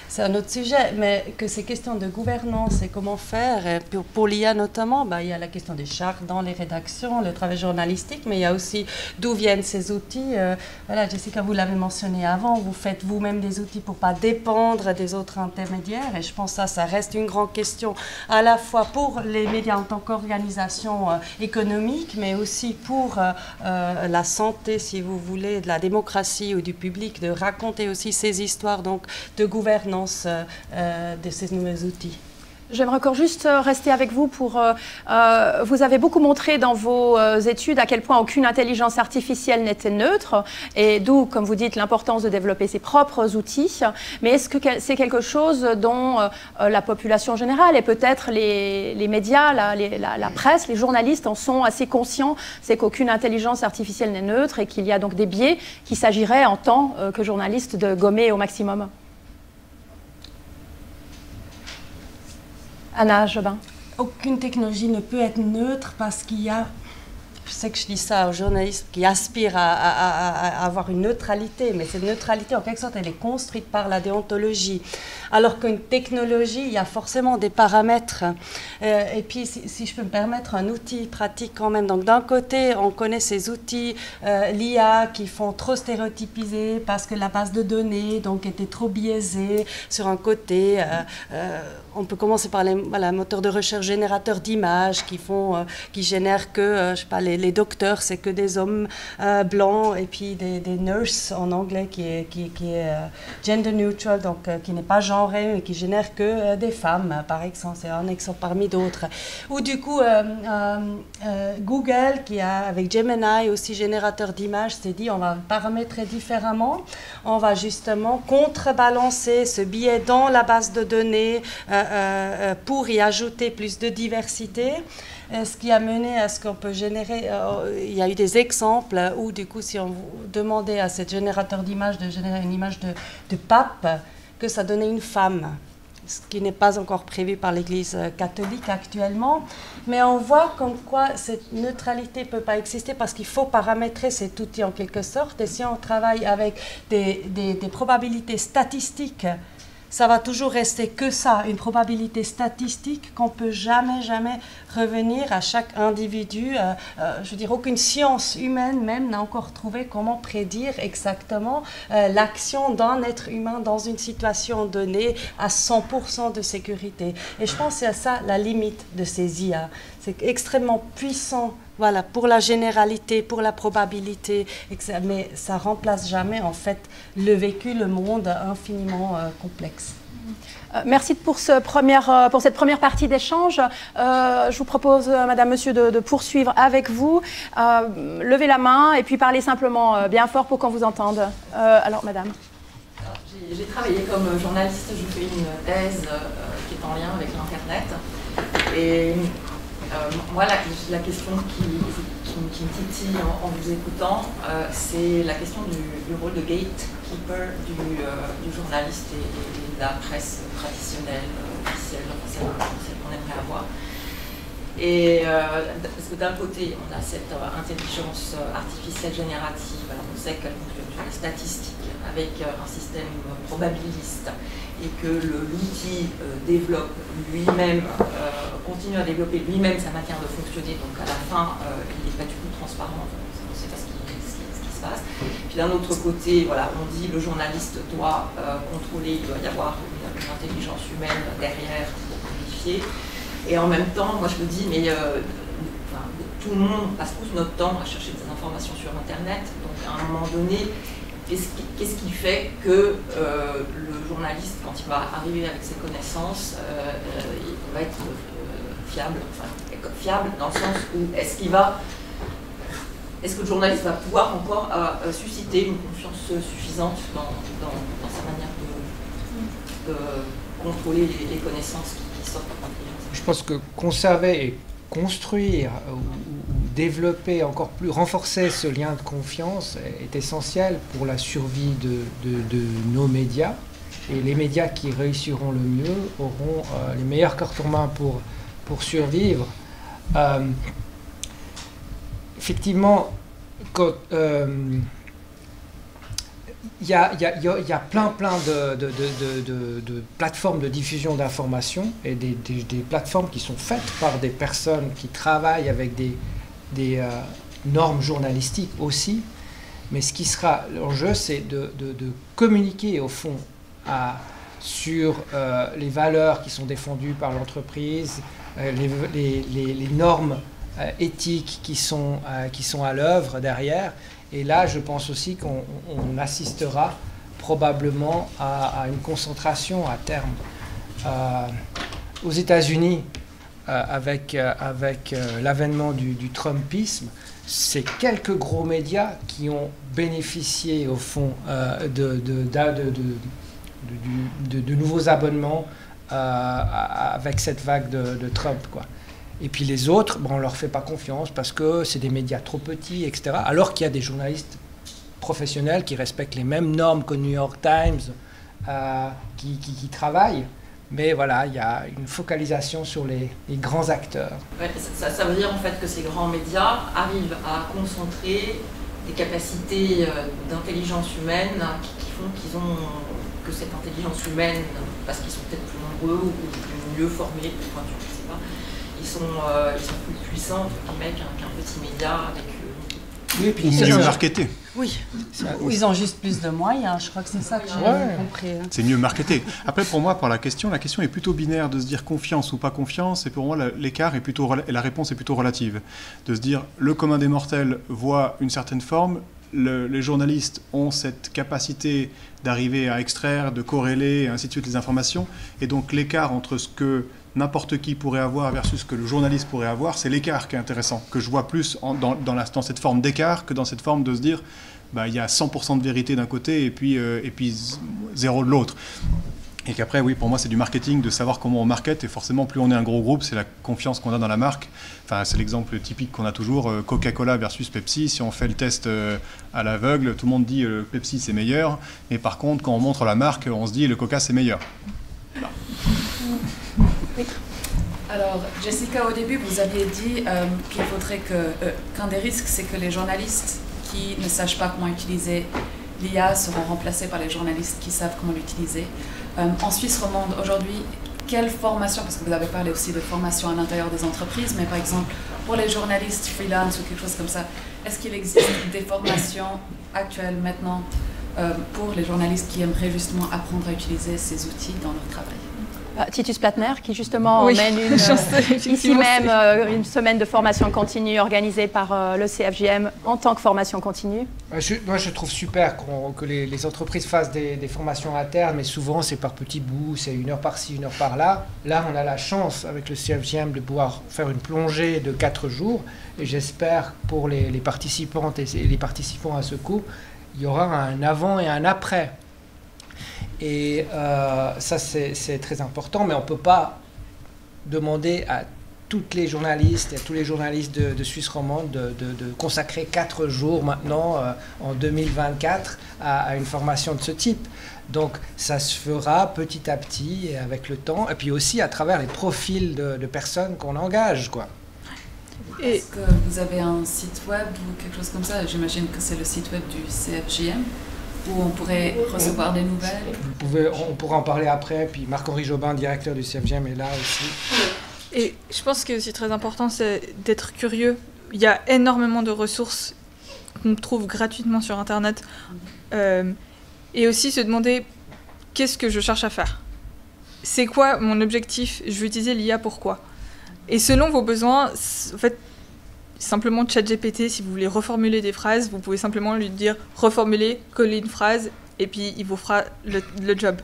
c'est un autre sujet. Mais que ces questions de gouvernance et comment faire, et pour l'IA notamment, il y a la question des chartes dans les rédactions, le travail journalistique, mais il y a aussi d'où viennent ces outils. Voilà, Jessica, vous l'avez mentionné avant, vous faites vous-même des outils pour ne pas dépendre des autres intermédiaires, et je pense que ça reste une grande question à la fois pour les médias en tant qu'organisation économique, mais aussi pour la santé, si vous voulez, de la démocratie ou du public, de raconter aussi ces histoires donc, de gouvernance de ces nouveaux outils. J'aimerais encore juste rester avec vous pour... vous avez beaucoup montré dans vos études à quel point aucune intelligence artificielle n'était neutre, et d'où, comme vous dites, l'importance de développer ses propres outils. Mais est-ce que c'est quelque chose dont la population générale et peut-être les médias, la presse, les journalistes en sont assez conscients? C'est qu'aucune intelligence artificielle n'est neutre et qu'il y a donc des biais qu'il s'agirait en tant que journaliste de gommer au maximum. Anna Jobin. Aucune technologie ne peut être neutre parce qu'il y a, je sais que je dis ça aux journalistes qui aspirent à avoir une neutralité, mais cette neutralité, en quelque sorte, elle est construite par la déontologie. Alors qu'une technologie, il y a forcément des paramètres. Et puis, si je peux me permettre, un outil pratique quand même. Donc, d'un côté, on connaît ces outils, l'IA, qui font trop stéréotypiser parce que la base de données donc, était trop biaisée sur un côté. On peut commencer par les moteurs de recherche générateurs d'images qui génèrent que, je sais pas, les docteurs, c'est que des hommes blancs, et puis des nurses en anglais qui est gender neutral, donc qui n'est pas genré, mais qui génère que des femmes, par exemple. C'est un exemple parmi d'autres. Ou du coup, Google, qui a avec Gemini aussi générateur d'images, s'est dit on va paramétrer différemment, on va justement contrebalancer ce biais dans la base de données pour y ajouter plus de diversité. Ce qui a mené à ce qu'on peut générer, il y a eu des exemples où du coup si on demandait à ce générateur d'images de générer une image de pape, que ça donnait une femme, ce qui n'est pas encore prévu par l'Église catholique actuellement. Mais on voit comme quoi cette neutralité ne peut pas exister parce qu'il faut paramétrer cet outil en quelque sorte. Et si on travaille avec des probabilités statistiques, ça va toujours rester que ça, une probabilité statistique qu'on ne peut jamais revenir à chaque individu. Je veux dire, aucune science humaine même n'a encore trouvé comment prédire exactement l'action d'un être humain dans une situation donnée à 100% de sécurité. Et je pense que c'est ça la limite de ces IA. C'est extrêmement puissant. Voilà, pour la généralité, pour la probabilité, mais ça ne remplace jamais en fait le vécu, le monde infiniment complexe. Merci pour cette première partie d'échange. Je vous propose, Madame, Monsieur, de poursuivre avec vous. Levez la main et puis parlez simplement bien fort pour qu'on vous entende. Alors, Madame. J'ai travaillé comme journaliste, je fais une thèse qui est en lien avec l'Internet. Et moi, la question qui me titille en vous écoutant, c'est la question du rôle de gatekeeper du journaliste et de la presse traditionnelle, officielle, celle qu'on aimerait avoir. Et parce que d'un côté, on a cette intelligence artificielle générative, alors on sait qu'elle fonctionne sur les statistiques avec un système probabiliste, et que l'outil développe lui-même, continue à développer lui-même sa manière de fonctionner, donc à la fin, il n'est pas du tout transparent, on ne sait pas ce qui se passe. Puis d'un autre côté, voilà, on dit le journaliste doit contrôler, il doit y avoir une intelligence humaine derrière pour vérifier. Et en même temps, moi je me dis, mais tout le monde passe tous notre temps à chercher des informations sur Internet, donc à un moment donné, qu'est-ce qui fait que le journaliste, quand il va arriver avec ses connaissances, il va être fiable, fiable dans le sens où est-ce que le journaliste va pouvoir encore susciter une confiance suffisante dans sa manière de contrôler les connaissances qui sortent de l'intelligence. Je pense que conserver et construire ou développer encore plus, renforcer ce lien de confiance est essentiel pour la survie de nos médias. Et les médias qui réussiront le mieux auront les meilleures cartes en main pour survivre. Effectivement, il y a plein de plateformes de diffusion d'informations et des plateformes qui sont faites par des personnes qui travaillent avec des normes journalistiques aussi. Mais ce qui sera l'enjeu, c'est de communiquer au fond sur les valeurs qui sont défendues par l'entreprise, les normes éthiques qui sont à l'œuvre derrière. Et là, je pense aussi qu'on assistera probablement à une concentration à terme. Aux États-Unis, avec l'avènement du Trumpisme, c'est quelques gros médias qui ont bénéficié au fond de nouveaux abonnements avec cette vague de Trump, quoi. Et puis les autres, on ne leur fait pas confiance parce que c'est des médias trop petits, etc. Alors qu'il y a des journalistes professionnels qui respectent les mêmes normes qu'au New York Times, qui travaillent. Mais voilà, il y a une focalisation sur les grands acteurs. Ouais, ça veut dire en fait que ces grands médias arrivent à concentrer des capacités d'intelligence humaine qui font que cette intelligence humaine, parce qu'ils sont peut-être plus nombreux ou mieux formés, plus pointus, je ne sais pas, ils sont plus puissants qu'un petit média avec oui, puis mieux marketé. Oui, ils ont juste plus de moyens, je crois que c'est ça que j'ai compris. C'est mieux marketé. Après, pour moi, la question est plutôt binaire de se dire confiance ou pas confiance, et pour moi, l'écart est plutôt, et la réponse est plutôt relative. De se dire, le commun des mortels voit une certaine forme, les journalistes ont cette capacité d'arriver à extraire, de corréler, et ainsi de suite les informations, et donc l'écart entre ce que n'importe qui pourrait avoir versus ce que le journaliste pourrait avoir, c'est l'écart qui est intéressant, que je vois plus dans cette forme d'écart que dans cette forme de se dire il y a 100% de vérité d'un côté et puis 0 de l'autre. Et qu'après, oui, pour moi, c'est du marketing, de savoir comment on market, et forcément, plus on est un gros groupe, c'est la confiance qu'on a dans la marque. Enfin, c'est l'exemple typique qu'on a toujours, Coca-Cola versus Pepsi. Si on fait le test à l'aveugle, tout le monde dit Pepsi, c'est meilleur, mais par contre, quand on montre la marque, on se dit le Coca, c'est meilleur. Voilà. Alors, Jessica, au début, vous aviez dit qu'il faudrait qu'un des risques, c'est que les journalistes qui ne sachent pas comment utiliser l'IA seront remplacés par les journalistes qui savent comment l'utiliser. En Suisse romande, aujourd'hui, quelle formation, parce que vous avez parlé aussi de formation à l'intérieur des entreprises, mais par exemple, pour les journalistes freelance ou quelque chose comme ça, est-ce qu'il existe des formations actuelles maintenant pour les journalistes qui aimeraient justement apprendre à utiliser ces outils dans leur travail? Titus Plattner, qui justement mène ici même une semaine de formation continue organisée par le CFJM en tant que formation continue. Moi, je trouve super que les entreprises fassent des formations internes, mais souvent, c'est par petits bouts, c'est 1 heure par-ci, 1 heure par-là. Là, on a la chance, avec le CFJM, de pouvoir faire une plongée de 4 jours. Et j'espère, pour les participantes et les participants à ce cours, il y aura un avant et un après. Et ça, c'est très important, mais on ne peut pas demander à toutes les journalistes et à tous les journalistes de Suisse romande de consacrer 4 jours maintenant, en 2024, à une formation de ce type. Donc, ça se fera petit à petit, et avec le temps, et puis aussi à travers les profils de personnes qu'on engage, quoi. Est-ce que vous avez un site web ou quelque chose comme ça? J'imagine que c'est le site web du CFJM. Où on pourrait recevoir des nouvelles. On pourra en parler après, puis Marc-Henri Jobin, directeur du CFJM, est là aussi. Et je pense que ce qui est aussi très important, c'est d'être curieux. Il y a énormément de ressources qu'on trouve gratuitement sur Internet. Et aussi se demander qu'est-ce que je cherche à faire. C'est quoi mon objectif? Je vais utiliser l'IA pourquoi? Et selon vos besoins, en fait, simplement ChatGPT, si vous voulez reformuler des phrases, vous pouvez simplement lui dire reformuler, coller une phrase, et puis il vous fera le job.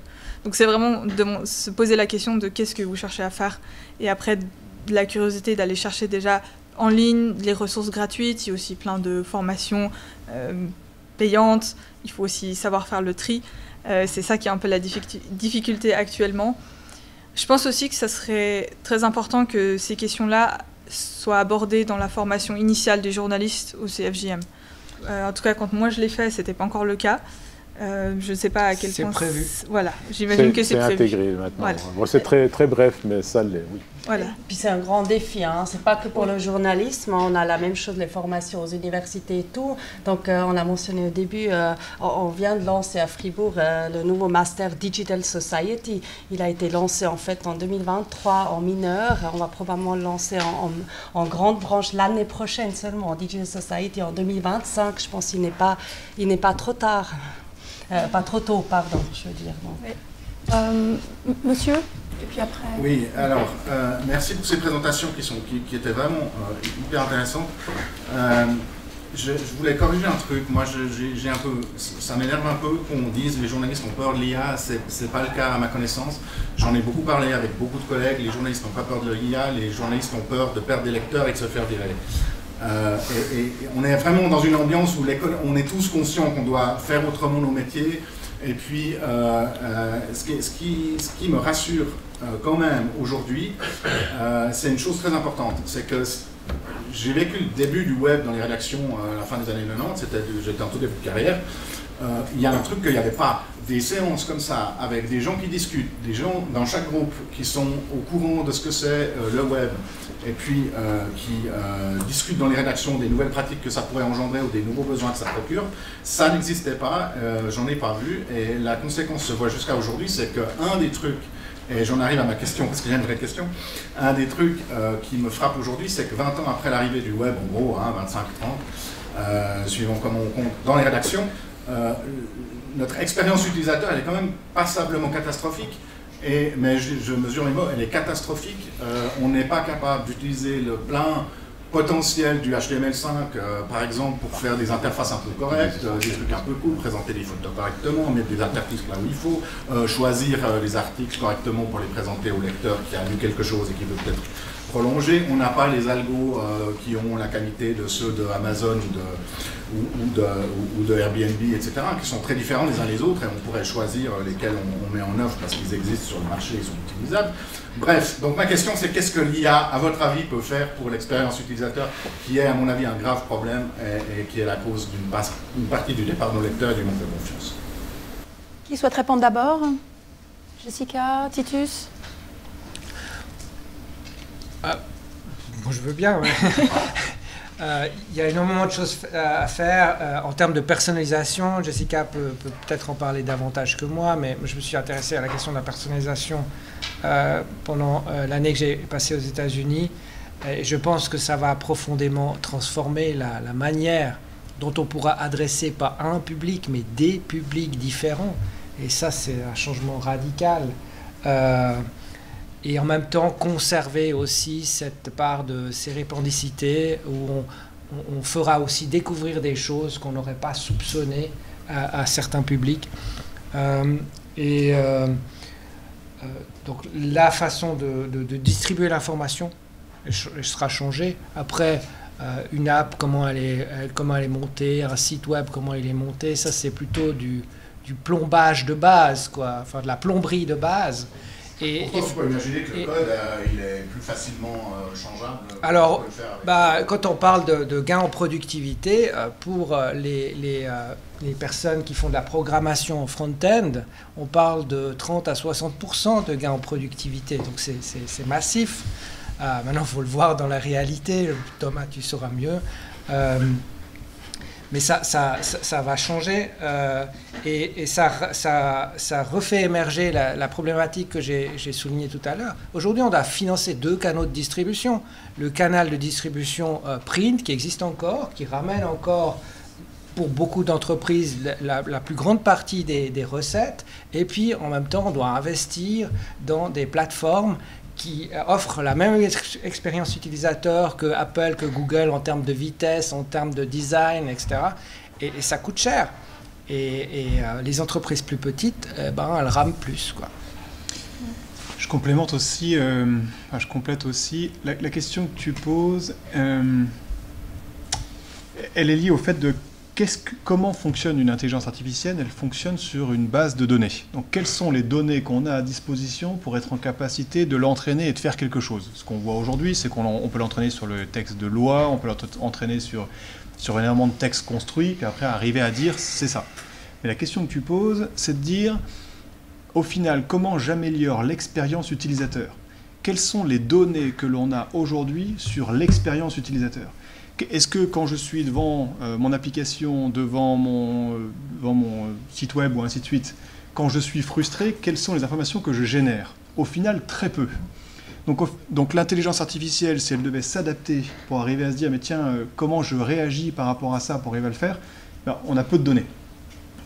Donc c'est vraiment se poser la question de qu'est-ce que vous cherchez à faire, et après de la curiosité d'aller chercher déjà en ligne les ressources gratuites. Il y a aussi plein de formations payantes, il faut aussi savoir faire le tri. C'est ça qui est un peu la difficulté actuellement. Je pense aussi que ça serait très important que ces questions-là soient abordées dans la formation initiale des journalistes au CFJM. En tout cas, quand moi je l'ai fait, c'était pas encore le cas. Je ne sais pas à quel point... C'est prévu. Voilà, j'imagine que c'est prévu. C'est intégré maintenant. Voilà. Bon, c'est très, très bref, mais ça l'est, oui. Voilà. Puis c'est un grand défi, hein. C'est pas que pour le journalisme, on a la même chose, les formations aux universités et tout. Donc on a mentionné au début, on vient de lancer à Fribourg le nouveau Master Digital Society. Il a été lancé en fait en 2023 en mineur. On va probablement le lancer en grande branche l'année prochaine seulement, en Digital Society en 2025. Je pense qu'il n'est pas trop tard. Pas trop tôt, pardon, je veux dire. Oui. Monsieur, et puis après... Oui, alors, merci pour ces présentations qui étaient vraiment hyper intéressantes. Je voulais corriger un truc. Moi, j'ai un peu, ça m'énerve un peu qu'on dise les journalistes ont peur de l'IA. C'est pas le cas à ma connaissance. J'en ai beaucoup parlé avec beaucoup de collègues. Les journalistes n'ont pas peur de l'IA. Les journalistes ont peur de perdre des lecteurs et de se faire virer. Et on est vraiment dans une ambiance où on est tous conscients qu'on doit faire autrement nos métiers. Et puis, ce qui me rassure quand même aujourd'hui, c'est une chose très importante. C'est que j'ai vécu le début du web dans les rédactions à la fin des années 90, j'étais en tout début de carrière. Il y a un truc qu'il n'y avait pas. Des séances comme ça, avec des gens qui discutent, des gens dans chaque groupe qui sont au courant de ce que c'est le web, et puis qui discutent dans les rédactions des nouvelles pratiques que ça pourrait engendrer ou des nouveaux besoins que ça procure, ça n'existait pas, j'en ai pas vu, et la conséquence se voit jusqu'à aujourd'hui, c'est qu'un des trucs, et j'en arrive à ma question, parce que j'ai une vraie question, un des trucs qui me frappe aujourd'hui, c'est que 20 ans après l'arrivée du web, en gros, hein, 25-30, suivant comment on compte, dans les rédactions, notre expérience utilisateur, elle est quand même passablement catastrophique, mais je mesure les mots, elle est catastrophique. On n'est pas capable d'utiliser le plein potentiel du HTML5, par exemple, pour faire des interfaces un peu correctes, des trucs un peu cool, présenter des photos correctement, mettre des intertitres là où il faut, choisir les articles correctement pour les présenter au lecteur qui a lu quelque chose et qui veut peut-être prolonger. On n'a pas les algos qui ont la qualité de ceux de Amazon ou de Airbnb, etc., qui sont très différents les uns les autres, et on pourrait choisir lesquels on met en œuvre parce qu'ils existent sur le marché, ils sont utilisables. Bref, donc ma question c'est qu'est-ce que l'IA, à votre avis, peut faire pour l'expérience utilisateur, qui est à mon avis un grave problème et qui est la cause d'une partie du départ de nos lecteurs et du manque de confiance. Qui souhaite répondre d'abord? Jessica, Titus? Bon, je veux bien, ouais. Il y a énormément de choses à faire en termes de personnalisation. Jessica peut peut-être en parler davantage que moi, mais je me suis intéressé à la question de la personnalisation pendant l'année que j'ai passée aux États-Unis. Et je pense que ça va profondément transformer la manière dont on pourra adresser pas un public, mais des publics différents. Et ça, c'est un changement radical. Et en même temps conserver aussi cette part de sérépendicité où on fera aussi découvrir des choses qu'on n'aurait pas soupçonnées à certains publics. Donc la façon de distribuer l'information sera changée. Après, une app, comment elle est montée, un site web, comment il est monté, ça c'est plutôt du plombage de base, quoi, enfin de la plomberie de base. Pourtant, on peut imaginer que le code, il est plus facilement changeable. Alors, quand on parle de gains en productivité, pour les personnes qui font de la programmation en front-end, on parle de 30 à 60% de gains en productivité. Donc, c'est massif. Maintenant, il faut le voir dans la réalité. Thomas, tu sauras mieux. Mais ça va changer et ça refait émerger la problématique que j'ai soulignée tout à l'heure. Aujourd'hui, on doit financer 2 canaux de distribution. Le canal de distribution print, qui existe encore, qui ramène encore pour beaucoup d'entreprises la plus grande partie des recettes. Et puis, en même temps, on doit investir dans des plateformes qui offrent la même expérience utilisateur que Apple, que Google en termes de vitesse, en termes de design, etc. Et ça coûte cher. Et les entreprises plus petites, elles rament plus, quoi. Je complète aussi la question que tu poses. Elle est liée au fait de comment fonctionne une intelligence artificielle. Elle fonctionne sur une base de données. Donc, quelles sont les données qu'on a à disposition pour être en capacité de l'entraîner et de faire quelque chose? Ce qu'on voit aujourd'hui, c'est qu'on peut l'entraîner sur le texte de loi, on peut l'entraîner sur énormément de textes construits, puis après arriver à dire c'est ça. Mais la question que tu poses, c'est de dire, au final, comment j'améliore l'expérience utilisateur? Quelles sont les données que l'on a aujourd'hui sur l'expérience utilisateur? Est-ce que quand je suis devant mon application, devant mon site web ou ainsi de suite, quand je suis frustré, quelles sont les informations que je génère? Au final, très peu. Donc l'intelligence artificielle, si elle devait s'adapter pour arriver à se dire, mais tiens, comment je réagis par rapport à ça pour arriver à le faire, on a peu de données.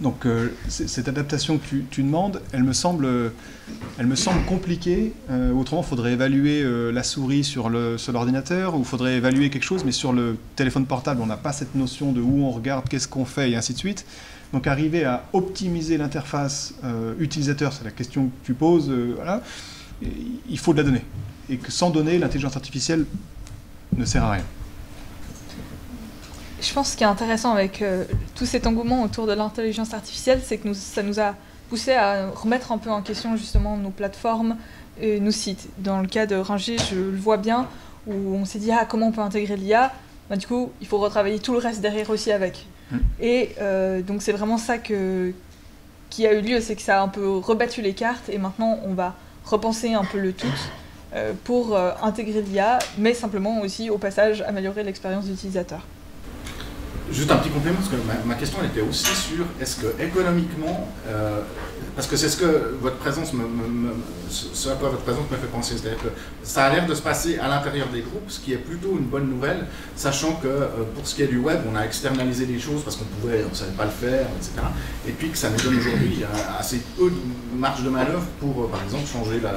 Donc cette adaptation que tu demandes, elle me semble compliquée. Autrement, il faudrait évaluer la souris sur l'ordinateur, ou il faudrait évaluer quelque chose, mais sur le téléphone portable, on n'a pas cette notion de où on regarde, qu'est-ce qu'on fait, et ainsi de suite. Donc arriver à optimiser l'interface utilisateur, c'est la question que tu poses, voilà, il faut de la donnée. Et que sans données, l'intelligence artificielle ne sert à rien. Je pense que ce qui est intéressant avec tout cet engouement autour de l'intelligence artificielle, c'est que ça nous a poussé à remettre un peu en question justement nos plateformes et nos sites. Dans le cas de Ringier, je le vois bien, où on s'est dit comment on peut intégrer l'IA. Du coup, il faut retravailler tout le reste derrière aussi avec. Et donc c'est vraiment ça qui a eu lieu, c'est que ça a un peu rebattu les cartes, et maintenant on va repenser un peu le tout pour intégrer l'IA, mais simplement aussi au passage améliorer l'expérience d'utilisateur. Juste un petit complément, parce que ma question elle était aussi sur est-ce que économiquement, parce que c'est ce que votre présence ce à quoi votre présence me fait penser, c'est-à-dire que ça a l'air de se passer à l'intérieur des groupes, ce qui est plutôt une bonne nouvelle, sachant que pour ce qui est du web, on a externalisé les choses parce qu'on ne savait pas le faire, etc. Et puis que ça nous donne aujourd'hui assez peu de marge de manœuvre pour, par exemple, changer la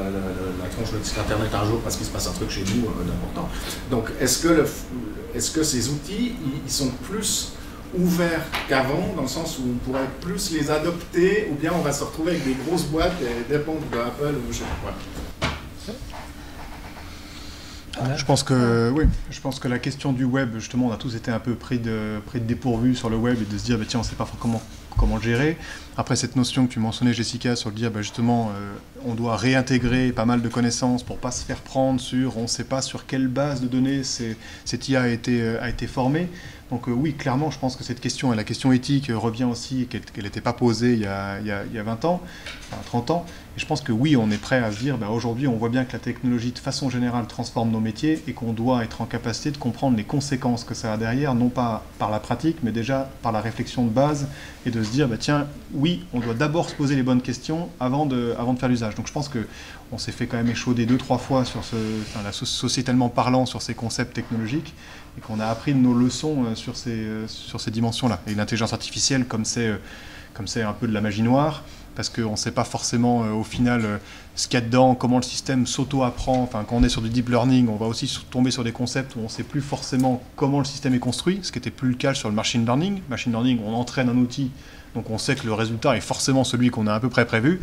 tronche de site internet un jour parce qu'il se passe un truc chez nous d'important. Donc est-ce que ces outils, ils sont plus ouverts qu'avant, dans le sens où on pourrait plus les adopter, ou bien on va se retrouver avec des grosses boîtes et dépendre d'Apple ou je sais pas quoi. Je pense que oui, je pense que la question du web, justement, on a tous été un peu pris de dépourvu sur le web, et de se dire tiens, on ne sait pas comment le gérer. Après, cette notion que tu mentionnais, Jessica, sur le dire justement on doit réintégrer pas mal de connaissances pour pas se faire prendre sur on ne sait pas sur quelle base de données cette IA a été formée. Donc oui, clairement, je pense que cette question, et la question éthique revient aussi, qu'elle n'était pas posée il y a 20 ans, enfin 30 ans. Et je pense que oui, on est prêt à se dire, aujourd'hui, on voit bien que la technologie, de façon générale, transforme nos métiers, et qu'on doit être en capacité de comprendre les conséquences que ça a derrière, non pas par la pratique, mais déjà par la réflexion de base, et de se dire, tiens, oui, on doit d'abord se poser les bonnes questions avant de faire l'usage. Donc je pense qu'on s'est fait quand même échauder 2-3 fois sur sociétalement parlant, sur ces concepts technologiques, et qu'on a appris de nos leçons sur ces dimensions-là. Et l'intelligence artificielle, comme c'est un peu de la magie noire, parce qu'on ne sait pas forcément au final ce qu'il y a dedans, comment le système s'auto-apprend. Enfin, quand on est sur du deep learning, on va aussi tomber sur des concepts où on ne sait plus forcément comment le système est construit, ce qui n'était plus le cas sur le machine learning. Machine learning, on entraîne un outil, donc on sait que le résultat est forcément celui qu'on a à peu près prévu.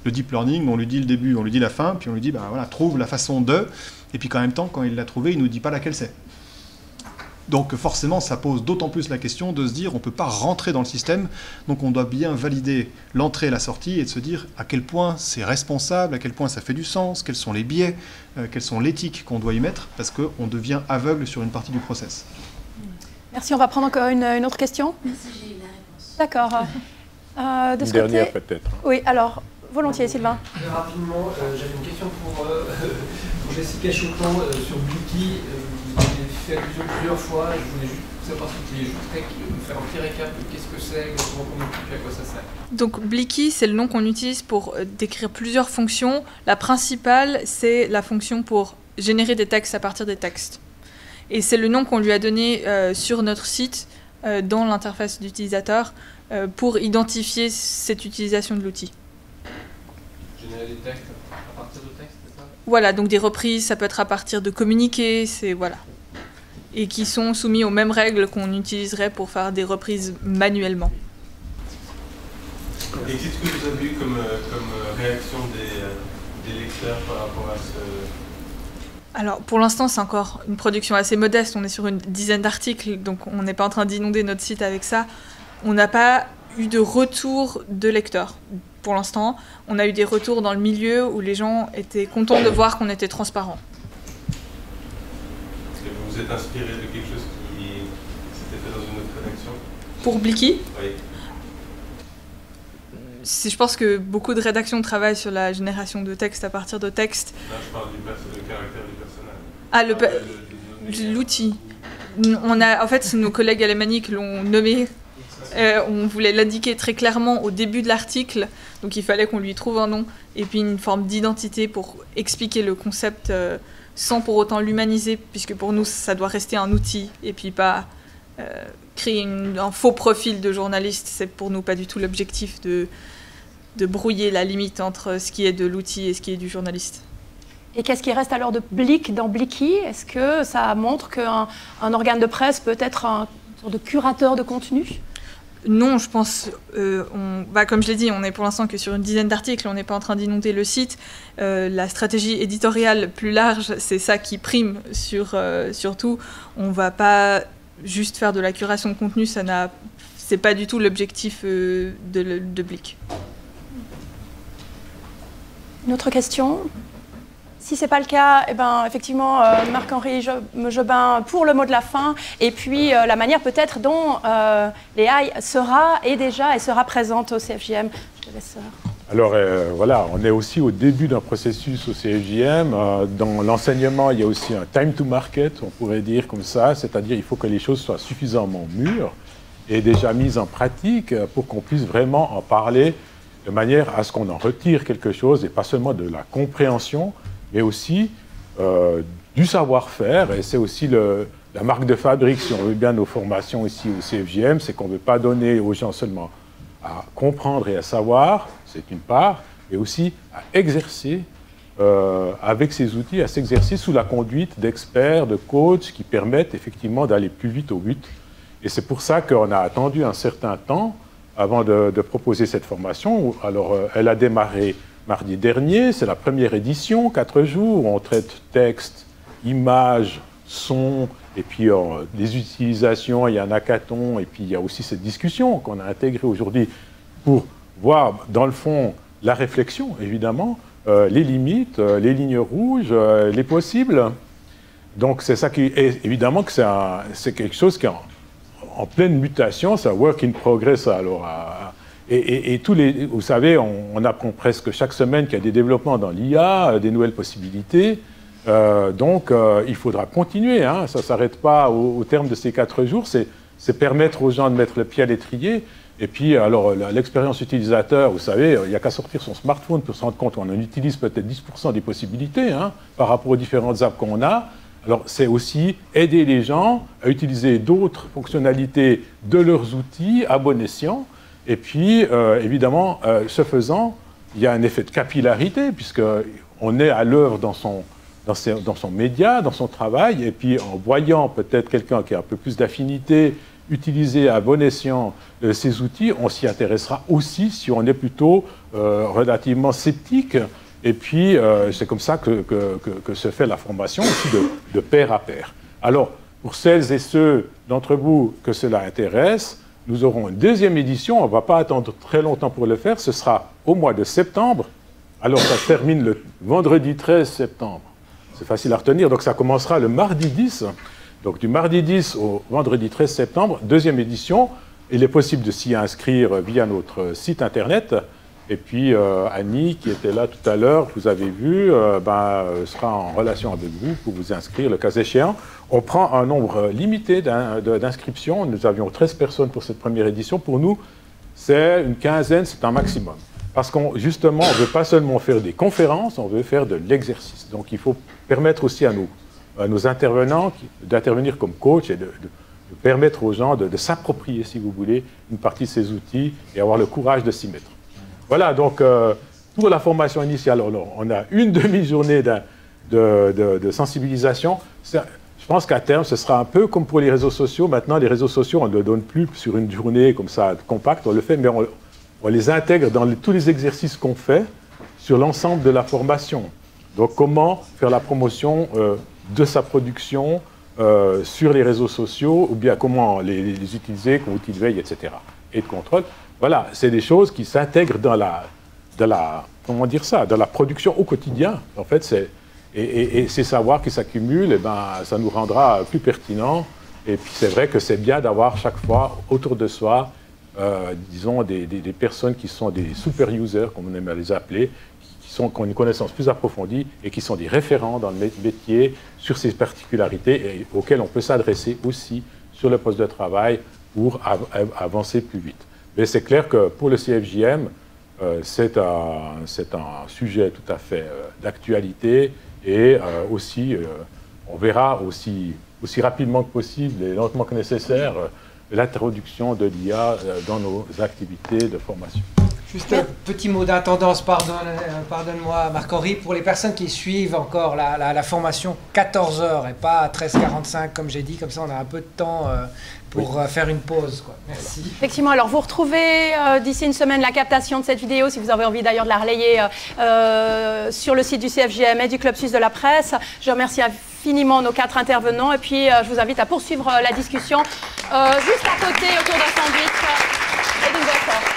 Le deep learning, on lui dit le début, on lui dit la fin, puis on lui dit trouve la façon de, et puis en même temps, quand il l'a trouvé, il ne nous dit pas laquelle c'est. Donc forcément, ça pose d'autant plus la question de se dire on ne peut pas rentrer dans le système, donc on doit bien valider l'entrée et la sortie, et de se dire à quel point c'est responsable, à quel point ça fait du sens, quels sont les biais, quelles sont l'éthique qu'on doit y mettre, parce qu'on devient aveugle sur une partie du process. Merci, on va prendre encore une autre question. Merci, j'ai eu la réponse. D'accord. Une dernière peut-être. Oui, alors, volontiers Sylvain. Très rapidement, j'avais une question pour Jessica Choquan sur Blicky. Vous l'avez fait plusieurs fois, je voulais juste savoir si vous pouviez me faire un petit récap de qu'est-ce que c'est, comment on occupe, à quoi ça sert. Donc Blicky, c'est le nom qu'on utilise pour décrire plusieurs fonctions. La principale, c'est la fonction pour générer des textes à partir des textes. Et c'est le nom qu'on lui a donné sur notre site dans l'interface d'utilisateur pour identifier cette utilisation de l'outil. Générer des textes à partir de textes, c'est ça? Voilà, donc des reprises, ça peut être à partir de communiqués, voilà. Et qui sont soumis aux mêmes règles qu'on utiliserait pour faire des reprises manuellement. Et qu'est-ce que vous avez eu comme réaction des lecteurs par rapport à ce... Alors, pour l'instant, c'est encore une production assez modeste. On est sur une dizaine d'articles, donc on n'est pas en train d'inonder notre site avec ça. On n'a pas eu de retour de lecteurs. Pour l'instant, on a eu des retours dans le milieu où les gens étaient contents de voir qu'on était transparent. Est-ce que vous vous êtes inspiré de quelque chose qui s'était fait dans une autre rédaction? Pour Blicky ? Oui. Je pense que beaucoup de rédactions travaillent sur la génération de texte à partir de texte. Là, je parle du caractère du personnage. L'outil. En fait, nos collègues alémaniques l'ont nommé. On voulait l'indiquer très clairement au début de l'article, donc il fallait qu'on lui trouve un nom et puis une forme d'identité pour expliquer le concept sans pour autant l'humaniser, puisque pour nous, ça doit rester un outil et puis pas créer un faux profil de journaliste. C'est pour nous pas du tout l'objectif de brouiller la limite entre ce qui est de l'outil et ce qui est du journaliste. Et qu'est-ce qui reste alors de Blick dans Blicky? Est-ce que ça montre qu'un organe de presse peut être un sorte de curateur de contenu? Non, je pense, comme je l'ai dit, on est pour l'instant que sur une dizaine d'articles, on n'est pas en train d'inonder le site. La stratégie éditoriale plus large, c'est ça qui prime surtout. On ne va pas juste faire de la curation de contenu, c'est pas du tout l'objectif de Blick. Une autre question? Si ce n'est pas le cas, eh ben, effectivement, Marc-Henri Jobin pour le mot de la fin, et puis la manière peut-être dont l'AI sera présente au CFJM. Je te laisse. Alors voilà, on est aussi au début d'un processus au CFJM. Dans l'enseignement, il y a aussi un time to market, on pourrait dire comme ça, c'est-à-dire il faut que les choses soient suffisamment mûres et déjà mises en pratique pour qu'on puisse vraiment en parler de manière à ce qu'on en retire quelque chose, et pas seulement de la compréhension, mais aussi du savoir-faire. Et c'est aussi la marque de fabrique, si on veut bien, nos formations ici au CFJM, c'est qu'on ne veut pas donner aux gens seulement à comprendre et à savoir, c'est une part, mais aussi à exercer avec ces outils, à s'exercer sous la conduite d'experts, de coachs qui permettent effectivement d'aller plus vite au but. Et c'est pour ça qu'on a attendu un certain temps avant de proposer cette formation. Alors, elle a démarré mardi dernier, c'est la première édition, 4 jours, où on traite texte, images, son, et puis des utilisations, il y a un hackathon, et puis il y a aussi cette discussion qu'on a intégrée aujourd'hui pour voir, dans le fond, la réflexion, évidemment, les limites, les lignes rouges, les possibles. Donc, c'est ça qui est évidemment que c'est quelque chose qui est en pleine mutation, c'est un work in progress. Alors, et vous savez, on apprend presque chaque semaine qu'il y a des développements dans l'IA, des nouvelles possibilités. Donc, il faudra continuer. Hein, ça ne s'arrête pas au terme de ces 4 jours. C'est permettre aux gens de mettre le pied à l'étrier. Et puis, alors, l'expérience utilisateur, vous savez, il n'y a qu'à sortir son smartphone pour se rendre compte qu'on en utilise peut-être 10% des possibilités par rapport aux différentes apps qu'on a. Alors, c'est aussi aider les gens à utiliser d'autres fonctionnalités de leurs outils à bon escient. Et puis, évidemment, ce faisant, il y a un effet de capillarité, puisqu'on est à l'œuvre dans son média, dans son travail. Et puis, en voyant peut-être quelqu'un qui a un peu plus d'affinité, utiliser à bon escient ces outils, on s'y intéressera aussi si on est plutôt relativement sceptique. Et puis, c'est comme ça que se fait la formation aussi de pair à pair. Alors, pour celles et ceux d'entre vous que cela intéresse, nous aurons une deuxième édition. On ne va pas attendre très longtemps pour le faire. Ce sera au mois de septembre. Alors, ça se termine le vendredi 13 septembre. C'est facile à retenir. Donc, ça commencera le mardi 10. Donc, du mardi 10 au vendredi 13 septembre, deuxième édition. Il est possible de s'y inscrire via notre site internet. Et puis, Annie, qui était là tout à l'heure, vous avez vu, sera en relation avec vous pour vous inscrire, le cas échéant. On prend un nombre limité d'inscriptions. Nous avions 13 personnes pour cette première édition. Pour nous, c'est une quinzaine, c'est un maximum. Parce justement, on ne veut pas seulement faire des conférences, on veut faire de l'exercice. Donc, il faut permettre aussi à nos intervenants d'intervenir comme coach et de permettre aux gens de s'approprier, si vous voulez, une partie de ces outils et avoir le courage de s'y mettre. Voilà, donc pour la formation initiale, on a une demi-journée de sensibilisation. Je pense qu'à terme, ce sera un peu comme pour les réseaux sociaux. Maintenant, les réseaux sociaux, on ne le donne plus sur une journée comme ça, compacte. On le fait, mais on les intègre dans tous les exercices qu'on fait sur l'ensemble de la formation. Donc, comment faire la promotion de sa production sur les réseaux sociaux, ou bien comment les utiliser, comme outil de veille, etc. et de contrôle. Voilà, c'est des choses qui s'intègrent dans comment dire ça, dans la production au quotidien. En fait, et ces savoirs qui s'accumulent, eh ben, ça nous rendra plus pertinents. Et puis c'est vrai que c'est bien d'avoir chaque fois autour de soi, disons, des personnes qui sont des super users, comme on aime les appeler, qui ont une connaissance plus approfondie et qui sont des référents dans le métier sur ces particularités et auxquelles on peut s'adresser aussi sur le poste de travail pour avancer plus vite. Mais c'est clair que pour le CFJM, c'est un sujet tout à fait d'actualité et aussi, on verra aussi rapidement que possible et lentement que nécessaire l'introduction de l'IA dans nos activités de formation. Juste un petit mot d'intendance, pardonne-moi Marc-Henri, pour les personnes qui suivent encore la formation 14 heures et pas 13h45 comme j'ai dit, comme ça on a un peu de temps pour faire une pause, quoi. Merci. Effectivement, alors vous retrouvez d'ici une semaine la captation de cette vidéo, si vous avez envie d'ailleurs de la relayer sur le site du CFJM et du Club Suisse de la Presse. Je remercie infiniment nos 4 intervenants et puis je vous invite à poursuivre la discussion juste à côté autour d'un sandwich et d'une boisson.